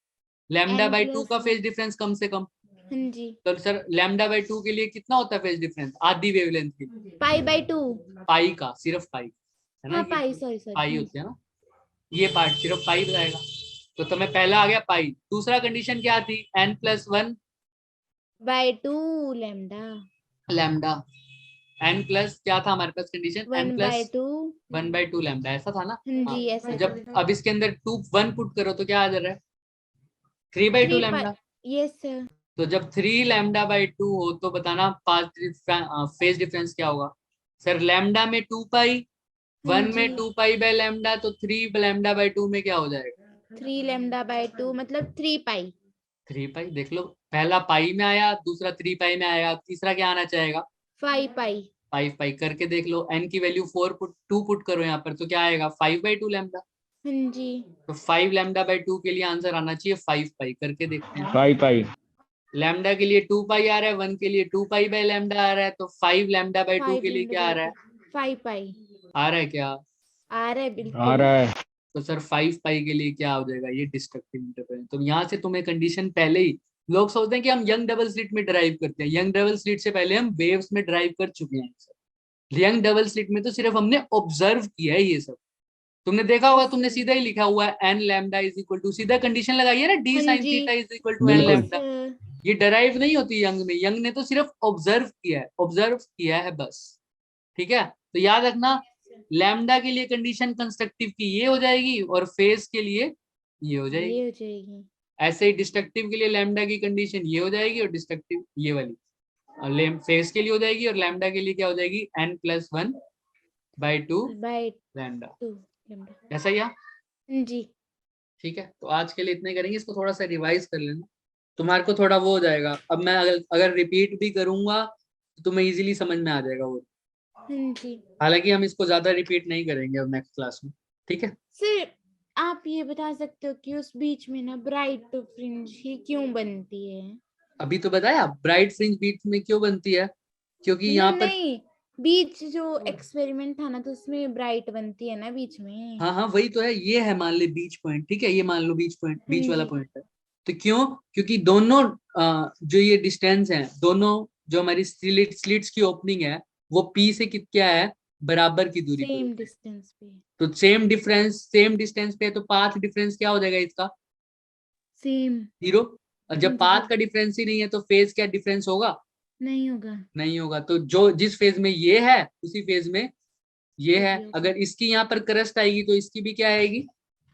Speaker 1: लैम्डा बाई 2 का फेज डिफरेंस कम से कम।
Speaker 2: हाँ जी।
Speaker 1: तो सर लैम्डा बाई 2 के लिए कितना होता है फेज डिफरेंस, आधी वेवलेंथ की,
Speaker 2: पाई बाई 2।
Speaker 1: पाई का, सिर्फ पाई है ना,
Speaker 2: हाँ
Speaker 1: ये
Speaker 2: पाई सॉरी
Speaker 1: पाई
Speaker 2: सॉरी।
Speaker 1: होती है ना, ये पार्ट सिर्फ पाई बताएगा। तो तुम्हें पहला आ गया पाई, दूसरा कंडीशन क्या थी, n+1
Speaker 2: by 2 lambda.
Speaker 1: Lambda, n plus क्या था हमारे पास कंडीशन,
Speaker 2: 1 बाई 2।
Speaker 1: 1/2 लैम्डा, ऐसा था ना।
Speaker 2: हाँ
Speaker 1: हाँ,
Speaker 2: जी ऐसा
Speaker 1: तो जब अब इसके अंदर 2 1 पुट करो तो क्या आ जा रहा है 3/2
Speaker 2: 3 पाई।
Speaker 1: Lambda,
Speaker 2: yes sir.
Speaker 1: तो जब 3 लैम्डा बाई 2 हो तो बताना फेज डिफरेंस क्या होगा। सर लैम्डा में 2 पाई, 1 में 2 पाई बाय लैम्डा, तो 3 लैम्डा बाई 2 में क्या हो जाएगा?
Speaker 2: 3 लैम्डा बाय 2 मतलब 3 पाई।
Speaker 1: 3 पाई। देख लो, पहला पाई में आया, दूसरा 3 पाई में आया, तीसरा क्या आना चाहेगा?
Speaker 2: 5 पाई।
Speaker 1: 5 पाई। करके देख लो, n की वैल्यू 2 पुट करो यहाँ पर, तो क्या आएगा? 5 बाई 2 लैम्डा।
Speaker 2: हाँ जी।
Speaker 1: तो 5 लैम्डा बाई 2 के लिए आंसर आना चाहिए 5 पाई। करके देखते हैं।
Speaker 4: 5 पाई।
Speaker 1: लैम्डा के लिए 2 पाई आ रहा है, 1 के लिए 2 पाई बाय लैम्डा आ रहा है, तो 5 लैम्डा बाई 2
Speaker 2: 5
Speaker 1: के लिए
Speaker 2: लैम्डा
Speaker 1: क्या आ
Speaker 2: बाय
Speaker 1: रहा है?
Speaker 2: 2 5 पाई
Speaker 1: आ रहा है क्या?
Speaker 2: आ रहा है
Speaker 4: आ
Speaker 2: बिल्कुल।
Speaker 4: रहा है।
Speaker 1: तो सर 5 पाई के लिए क्या हो जाएगा? ये डिस्ट्रक्टिव इंटरफेरेंस। तो यहाँ से तुम्हें कंडीशन पहले ही, लोग सोचते हैं कि हम यंग डबल स्लिट में ड्राइव करते हैं, यंग डबल स्लिट से पहले हम वेव्स में ड्राइव कर चुके हैं सर। यंग डबल स्लिट में तो सिर्फ हमने ऑब्जर्व किया है ये सब। तुमने देखा होगा, तुमने सीधा ही लिखा हुआ है N lambda is equal to, सीधा कंडीशन लगाई है ना, डी
Speaker 2: हाँ
Speaker 1: साइन
Speaker 2: जी।
Speaker 1: Theta is equal to N
Speaker 4: बिल्कुल।
Speaker 1: लैम्डा। ये डराइव नहीं होती यंग में, यंग ने तो सिर्फ ऑब्जर्व किया है, ऑब्जर्व किया है बस। ठीक है, तो याद रखना, लैम्डा के लिए कंडीशन कंस्ट्रक्टिव की ये हो जाएगी और फेज के लिए ये हो जाएगी।
Speaker 2: ये हो जाएगी।
Speaker 1: ऐसे ही डिस्ट्रक्टिव के लिए लैम्डा की कंडीशन ये हो जाएगी और डिस्ट्रक्टिव ये वाली फेज के लिए हो जाएगी, और लैम्डा के लिए क्या हो जाएगी? n+1 by 2
Speaker 2: by
Speaker 1: lambda.
Speaker 2: 2 lambda.
Speaker 1: ऐसा ही है?
Speaker 2: हाँ जी।
Speaker 1: ठीक है, तो आज के लिए इतने करेंगे, इसको थोड़ा सा रिवाइज कर लेना, तुम्हारे को थोड़ा वो हो जाएगा। अब मैं अगर रिपीट भी करूंगा तो तुम्हें इजीली समझ में आ जाएगा वो।
Speaker 2: हाँ जी।
Speaker 1: हालांकि हम इसको ज्यादा रिपीट नहीं करेंगे अब नेक्स्ट क्लास में। ठीक है,
Speaker 2: सर आप ये बता सकते हो कि उस बीच में ना ब्राइट फ्रिंज ही क्यों बनती है?
Speaker 1: अभी तो बताया ब्राइट फ्रिंज बीच में क्यों बनती है, क्योंकि यहाँ
Speaker 2: मतलब
Speaker 1: पर,
Speaker 2: नहीं, बीच जो एक्सपेरिमेंट था ना तो उसमें ब्राइट बनती है ना बीच में।
Speaker 1: हाँ हाँ वही तो है, ये है मान ले बीच पॉइंट। ठीक है, ये मान लो बीच पॉइंट,
Speaker 2: हाँ
Speaker 1: बीच वाला
Speaker 2: जी।
Speaker 1: पॉइंट है। तो क्यों? क्योंकि दोनों जो ये डिस्टेंस है, दोनों जो हमारी स्लिट्स की ओपनिंग है, वो पी से क्या है? बराबर की दूरी पर
Speaker 2: सेम
Speaker 1: होते हैं।
Speaker 2: डिस्टेंस पे।
Speaker 1: तो सेम डिस्टेंस पे है, तो पाथ डिफरेंस क्या हो जाएगा इसका?
Speaker 2: सेम।
Speaker 1: 0। और
Speaker 2: हाँ
Speaker 1: जब
Speaker 2: जी
Speaker 1: पाथ
Speaker 2: सर।
Speaker 1: का डिफरेंस ही नहीं है तो फेज क्या डिफरेंस होगा?
Speaker 2: नहीं होगा।
Speaker 1: नहीं होगा। तो जो जिस फेज में ये है उसी फेज में ये है।
Speaker 2: ये होगा।
Speaker 1: अगर इसकी यहाँ पर क्रस्ट आएगी तो इसकी भी क्या आएगी?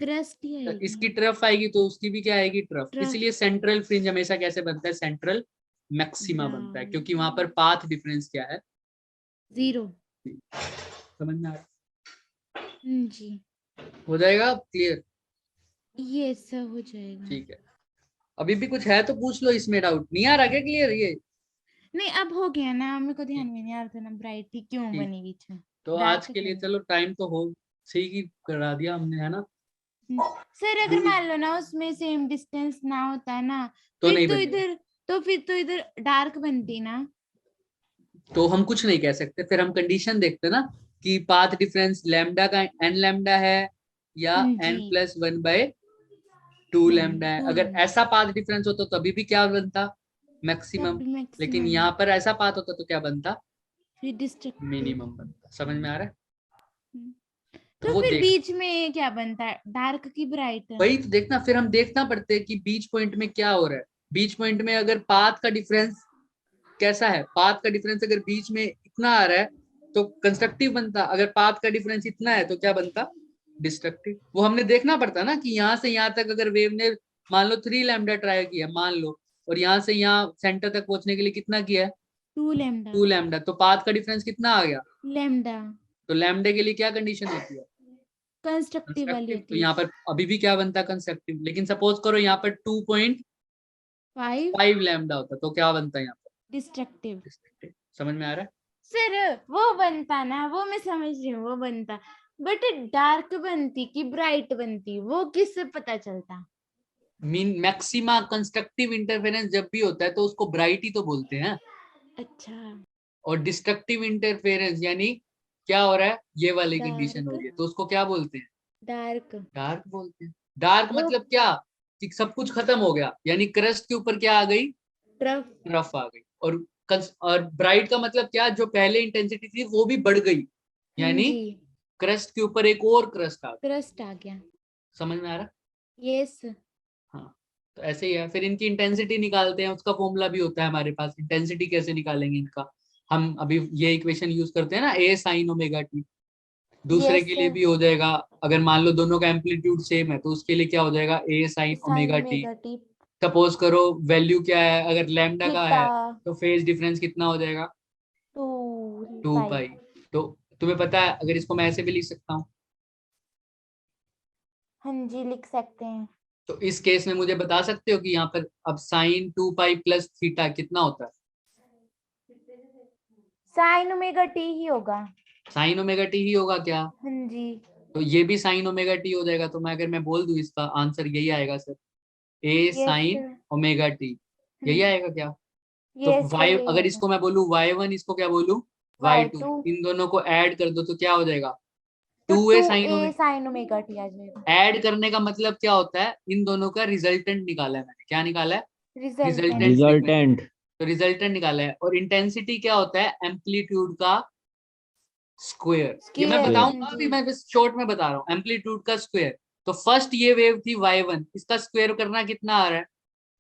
Speaker 2: क्रस्ट ही
Speaker 1: इसकी
Speaker 2: आएगी।
Speaker 1: ट्रफ आएगी तो उसकी भी क्या आएगी? ट्रफ।
Speaker 2: ट्रफ।
Speaker 1: इसलिए सेंट्रल फ्रिंज हमेशा कैसे बनता है? सेंट्रल मैक्सिमा बनता है, क्योंकि वहां पर पाथ डिफरेंस क्या है?
Speaker 2: 0।
Speaker 1: समझ में आ रहा?
Speaker 2: हाँ जी।
Speaker 1: हो जाएगा क्लियर?
Speaker 2: ये सब हो जाएगा।
Speaker 1: ठीक है, अभी भी कुछ है तो पूछ लो, इसमें डाउट नहीं आ रहा क्या? क्लियर ये?
Speaker 2: नहीं अब हो गया ना, मेरे को ध्यान में नहीं आ रहा था ना ब्राइट ही क्यों
Speaker 1: ठीक।
Speaker 2: बनी बीच में।
Speaker 1: तो आज
Speaker 2: डार्क
Speaker 1: के लिए
Speaker 2: क्यों?
Speaker 1: चलो, टाइम तो हो, ठीक ही करा दिया हमने, है ना?
Speaker 2: सर अगर मान लो ना उसमें सेम डिस्टेंस ना होता ना
Speaker 1: तो नहीं
Speaker 2: फिर
Speaker 1: बनेगा।
Speaker 2: तो इधर डार्क बनती ना।
Speaker 1: तो हम कुछ नहीं कह सकते, फिर हम कंडीशन देखते ना कि पाथ डिफरेंस लैम्डा का n लैम्डा है या
Speaker 2: हाँ जी।
Speaker 1: n+1 बाय 2 लैम्डा है। अगर ऐसा पाथ डिफरेंस होता तो अभी भी क्या बनता? मैक्सिमम।
Speaker 2: तब
Speaker 1: लेकिन
Speaker 2: मैक्सिमम।
Speaker 1: यहाँ पर ऐसा पाथ होता तो क्या बनता?
Speaker 2: फिर डिस्ट्रक्टिव।
Speaker 1: मिनिमम बनता। समझ में आ रहा है? तो
Speaker 2: तो
Speaker 1: वो
Speaker 2: फिर
Speaker 1: देख,
Speaker 2: बीच में क्या बनता है, डार्क की ब्राइट?
Speaker 1: वही तो देखना, फिर हम देखना पड़ते हैं कि बीच पॉइंट में क्या हो रहा है। बीच पॉइंट में अगर पाथ का डिफरेंस कैसा है, पाथ का डिफरेंस अगर बीच में इतना आ रहा है तो कंस्ट्रक्टिव बनता, अगर पाथ का डिफरेंस इतना है तो क्या बनता? डिस्ट्रक्टिव। वो हमने देखना पड़ता ना कि यहाँ से यहाँ तक अगर वेव ने मान लो 3 लैम्डा ट्राई किया मान लो, और यहाँ से यहाँ सेंटर तक पहुंचने के लिए कितना किया है?
Speaker 2: 2 लैम्डा।
Speaker 1: 2 लैम्डा। तो पाथ का डिफरेंस कितना आ गया?
Speaker 2: लैम्डा
Speaker 1: तो लैम्डे के लिए क्या कंडीशन होती है?
Speaker 2: कंस्ट्रक्टिव वाली
Speaker 1: कंस्ट्रक्टिव। तो
Speaker 2: होती है।
Speaker 1: यहाँ पर अभी भी क्या बनता है? कंस्ट्रक्टिव। लेकिन सपोज करो यहाँ पर 2.5
Speaker 2: 5
Speaker 1: लैम्डा होता तो क्या बनता है यहाँ पर?
Speaker 2: डिस्ट्रक्टिव।
Speaker 1: डिस्ट्रक्टिव। समझ में आ रहा है?
Speaker 2: सर वो बनता ना, वो मैं समझ रही हूँ वो बनता, बट डार्क बनती कि ब्राइट बनती वो किससे पता चलता?
Speaker 1: मीन मैक्सिमा कंस्ट्रक्टिव इंटरफेरेंस जब भी होता है तो उसको ब्राइट ही तो बोलते हैं।
Speaker 2: अच्छा।
Speaker 1: और डिस्ट्रक्टिव इंटरफेरेंस यानी क्या हो रहा है? ये वाली कंडीशन हो
Speaker 2: डार्क।
Speaker 1: रही है तो उसको क्या बोलते हैं?
Speaker 2: डार्क।
Speaker 1: डार्क बोलते हैं। डार्क
Speaker 2: वो
Speaker 1: मतलब क्या? कि सब कुछ खत्म हो गया, यानी क्रस्ट के ऊपर क्या आ गई?
Speaker 2: ट्रफ।
Speaker 1: रफ आ गई। और ब्राइट का मतलब क्या? जो पहले इंटेंसिटी थी वो भी बढ़ गई, यानी
Speaker 2: जी।
Speaker 1: क्रस्ट के ऊपर एक और क्रस्ट आ गई।
Speaker 2: क्रस्ट आ गया।
Speaker 1: समझ में आ रहा?
Speaker 2: यस।
Speaker 1: हाँ, तो ऐसे ही है। फिर इनकी इंटेंसिटी निकालते हैं, उसका फॉर्मूला भी होता है हमारे पास। इंटेंसिटी कैसे निकालेंगे इनका? हम अभी ये इक्वेशन यूज करते हैं ना, a sin ओमेगा t। दूसरे
Speaker 2: यस
Speaker 1: के लिए भी हो जाएगा, अगर मान लो दोनों का एम्पलीट्यूड सेम है तो उसके लिए क्या हो जाएगा? a sin
Speaker 2: sine
Speaker 1: omega t।
Speaker 2: Omega T.
Speaker 1: Suppose करो वैल्यू क्या है, अगर लैम्डा का है
Speaker 2: थीटा
Speaker 1: तो फेज डिफरेंस कितना हो जाएगा, 2
Speaker 2: 2
Speaker 1: पाई। तो तुम्हें पता है अगर इसको मैं ऐसे भी लिख सकता हूँ,
Speaker 2: हाँ जी लिख सकते हैं।
Speaker 1: तो इस केस में मुझे बता सकते हो कि यहाँ पर अब साइन 2 पाई प्लस थीटा कितना होता है?
Speaker 2: साइन ओमेगा टी ही होगा।
Speaker 1: साइन ओमेगा टी ही होगा क्या?
Speaker 2: हाँ जी
Speaker 1: तो ये भी साइन ओमेगा टी हो जाएगा। तो मैं अगर मैं बोल दूं इसका आंसर यही आएगा सर, ए
Speaker 2: यस
Speaker 1: साइन ओमेगा टी, यही आएगा क्या? तो
Speaker 2: यस सर
Speaker 1: वाई,
Speaker 2: यही
Speaker 1: अगर
Speaker 2: होगा।
Speaker 1: इसको मैं बोलूं y1, इसको क्या बोलूं y2,
Speaker 2: y2
Speaker 1: इन दोनों को ऐड कर दो तो क्या हो जाएगा,
Speaker 2: तो
Speaker 1: 2a sine
Speaker 2: 2a
Speaker 1: omega.
Speaker 2: Sine omega t आ जाएगा।
Speaker 1: ऐड करने का मतलब क्या होता है, इन दोनों का रिजल्टेंट निकाला है मैंने। क्या निकाला है?
Speaker 2: रिजल्टेंट
Speaker 1: रिजल्टेंट निकाला है।
Speaker 3: रिजल्टेंट।
Speaker 1: तो रिजल्टेंट निकाला है। और इंटेंसिटी क्या होता है, एम्पलीट्यूड का स्क्वायर। ये मैं
Speaker 2: स्क्वायर हाँ
Speaker 1: बताऊंगा, अभी
Speaker 2: जी
Speaker 1: मैं बस शॉर्ट में बता रहा हूँ, एम्पलीट्यूड का स्क्वायर। तो फर्स्ट ये वेव थी y1, इसका स्क्वायर करना कितना आ रहा है,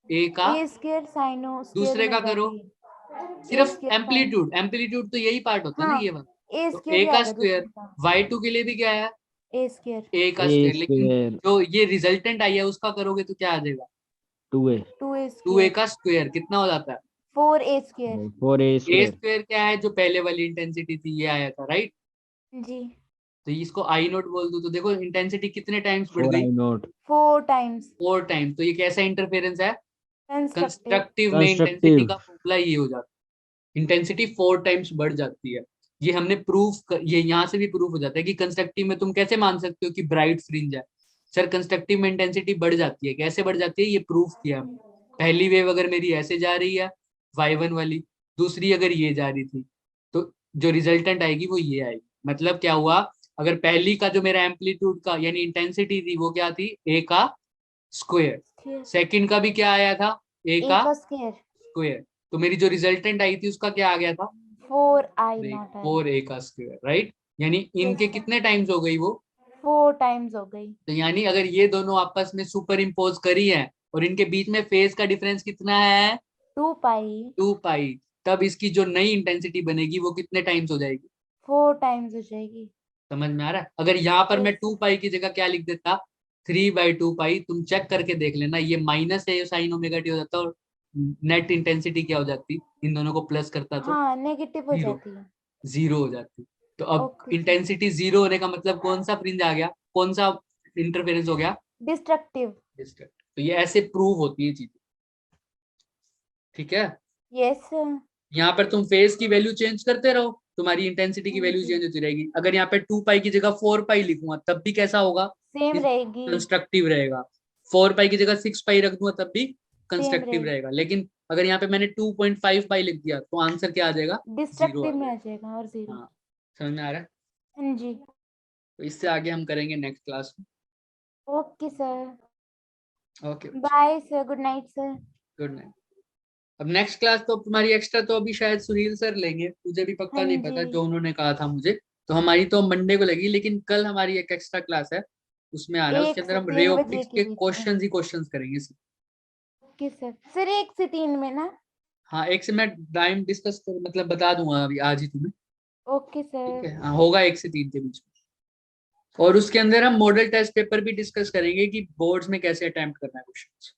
Speaker 1: a का।
Speaker 2: ए स्क्वायर साइन स्क्वायर
Speaker 1: दूसरे का
Speaker 2: ओमेगा
Speaker 1: करो,
Speaker 2: टी ए
Speaker 1: सिर्फ
Speaker 2: स्क्वायर साइन
Speaker 1: एम्पलीट्यूड, एम्पलीट्यूड तो यही पार्ट होता है ना
Speaker 2: हाँ
Speaker 1: ये वाला।
Speaker 2: ए
Speaker 1: तो
Speaker 2: स्क्वायर
Speaker 1: a
Speaker 2: ही
Speaker 1: का
Speaker 2: आएगा
Speaker 1: स्क्वायर,
Speaker 2: दूसरे का
Speaker 1: y2 के लिए भी क्या है,
Speaker 2: ए स्क्वायर
Speaker 1: a का
Speaker 3: ए
Speaker 1: स्क्वायर। लेकिन
Speaker 3: स्क्वायर
Speaker 1: जो ये रिजल्टेंट आई है उसका करोगे तो क्या आ जाएगा,
Speaker 3: 2a
Speaker 2: 2a
Speaker 1: 2a
Speaker 2: स्क्वायर
Speaker 1: का स्क्वायर कितना हो जाता है,
Speaker 2: 4a square
Speaker 3: 4a
Speaker 1: a
Speaker 3: square
Speaker 1: square क्या है, जो पहले वाली इंटेंसिटी थी ये आया था, राइट।
Speaker 2: जी
Speaker 1: तो इसको आई नोट बोल दूं तो देखो इंटेंसिटी कितने टाइम्स बढ़
Speaker 3: 4
Speaker 1: गई,
Speaker 3: i नॉट
Speaker 2: 4 टाइम्स
Speaker 1: 4 टाइम। तो ये कैसा इंटरफेरेंस है,
Speaker 2: कंस्ट्रक्टिव
Speaker 1: कंस्ट्रक्टिव में इंटेंसिटी
Speaker 3: कंस्ट्रक्टिव।
Speaker 1: का फॉर्मूला ये हो जाता है, इंटेंसिटी 4 टाइम्स बढ़ जाती है। ये हमने ये यहाँ से भी प्रूफ हो जाता है कि कंस्ट्रक्टिव में तुम कैसे मान सकते हो कि ब्राइट फ्रिंज है, सर कंस्ट्रक्टिव में इंटेंसिटी बढ़ जाती है। कैसे बढ़ जाती है, ये प्रूफ किया हमने। पहली वेव अगर मेरी ऐसे जा रही है y1 वाली, दूसरी अगर ये जा रही थी, तो जो रिजल्टेंट आएगी वो ये आएगी। मतलब क्या हुआ, अगर पहली का जो मेरा एम्पलीट्यूड का यानी इंटेंसिटी थी वो क्या थी, a का स्क्वायर, सेकंड का भी क्या आया था, a
Speaker 2: ए
Speaker 1: का
Speaker 2: का स्क्वायर
Speaker 1: स्क्वायर, तो मेरी जो रिजल्टेंट आई थी उसका क्या आ गया था,
Speaker 2: 4i नॉट आई
Speaker 1: 4a का स्क्वायर, राइट। यानी
Speaker 2: यस
Speaker 1: इनके
Speaker 2: सर
Speaker 1: कितने टाइम्स हो गई वो,
Speaker 2: 4 टाइम्स हो गई
Speaker 1: तो यानी अगर ये दोनों आपस में सुपर इम्पोज करी है और इनके बीच में फेज का डिफरेंस कितना है,
Speaker 2: 2 पाई
Speaker 1: 2 पाई, तब इसकी जो नई इंटेंसिटी बनेगी वो कितने टाइम्स हो जाएगी,
Speaker 2: 4 टाइम्स हो जाएगी
Speaker 1: समझ में आ रहा है। अगर यहाँ पर मैं
Speaker 2: यस
Speaker 1: 2 पाई की जगह क्या लिख देता, 3/2 पाई, तुम चेक करके देख लेना, ये माइनस है, ये साइन ओमेगा टी हो जाता और नेट इंटेंसिटी क्या हो जाती, इन दोनों को प्लस करता तो
Speaker 2: हाँ नेगेटिव हो
Speaker 1: जीरो,
Speaker 2: जाती है
Speaker 1: जीरो हो जाती। तो अब
Speaker 2: ओके सर
Speaker 1: इंटेंसिटी जीरो होने का मतलब कौन सा फ्रिंज आ गया, कौन सा इंटरफेरेंस हो गया,
Speaker 2: डिस्ट्रक्टिव
Speaker 1: डिस्ट्रक्ट। तो ये ऐसे प्रूव होती है चीजें, ठीक है।
Speaker 2: यस
Speaker 1: यहाँ पर तुम फेज की वैल्यू चेंज करते रहो, तुम्हारी इंटेंसिटी की
Speaker 2: हाँ
Speaker 1: वैल्यू
Speaker 2: जी
Speaker 1: चेंज होती रहेगी। अगर यहाँ पे 2 पाई की जगह 4 पाई लिखूंगा तब भी कैसा होगा,
Speaker 2: सेम रहेगी
Speaker 1: कंस्ट्रक्टिव रहेगा। 4 पाई की जगह 6 पाई रख दूंगा तब भी
Speaker 2: सेम
Speaker 1: कंस्ट्रक्टिव
Speaker 2: रहेगी
Speaker 1: रहेगा। लेकिन अगर यहाँ पे मैंने 2.5 पाई लिख दिया तो आंसर क्या आ जाएगा, जीरो आ
Speaker 2: डिस्ट्रक्टिव में आ
Speaker 1: जाएगा।
Speaker 2: जाएगा और जीरो
Speaker 1: हाँ, समझ में आ रहा है।
Speaker 2: हाँ जी
Speaker 1: तो इससे आगे हम करेंगे नेक्स्ट क्लास में।
Speaker 2: Okay sir
Speaker 1: okay,
Speaker 2: bye sir good night sir
Speaker 1: good night. अब नेक्स्ट क्लास तो तुम्हारी एक्स्ट्रा तो अभी शायद सुनील सर लेंगे, मुझे भी
Speaker 2: हाँ
Speaker 1: पक्का नहीं
Speaker 2: जी
Speaker 1: पता, जो उन्होंने कहा था मुझे। तो हमारी तो मंडे को लगी, लेकिन कल हमारी एक एक्स्ट्रा क्लास है, उसमें आना है। उसके
Speaker 2: 1
Speaker 1: अंदर
Speaker 2: से
Speaker 1: हम रे
Speaker 2: 3 बजे
Speaker 1: ऑप्टिक्स
Speaker 2: के
Speaker 1: के
Speaker 2: बीच में
Speaker 1: क्वेश्चंस ही क्वेश्चंस करेंगे सिर्फ।
Speaker 2: ओके सर 1 से 3 में ना
Speaker 1: हाँ, एक से मैं टाइम डिस्कस कर मतलब बता दूंगा अभी आज ही तुम्हें,
Speaker 2: ओके
Speaker 1: ठीक
Speaker 2: सर
Speaker 1: है। हाँ, होगा 1 से 3 के बीच में। और उसके अंदर हम मॉडल टेस्ट पेपर भी डिस्कस करेंगे कि बोर्ड्स में कैसे अटेम्प्ट करना है क्वेश्चंस।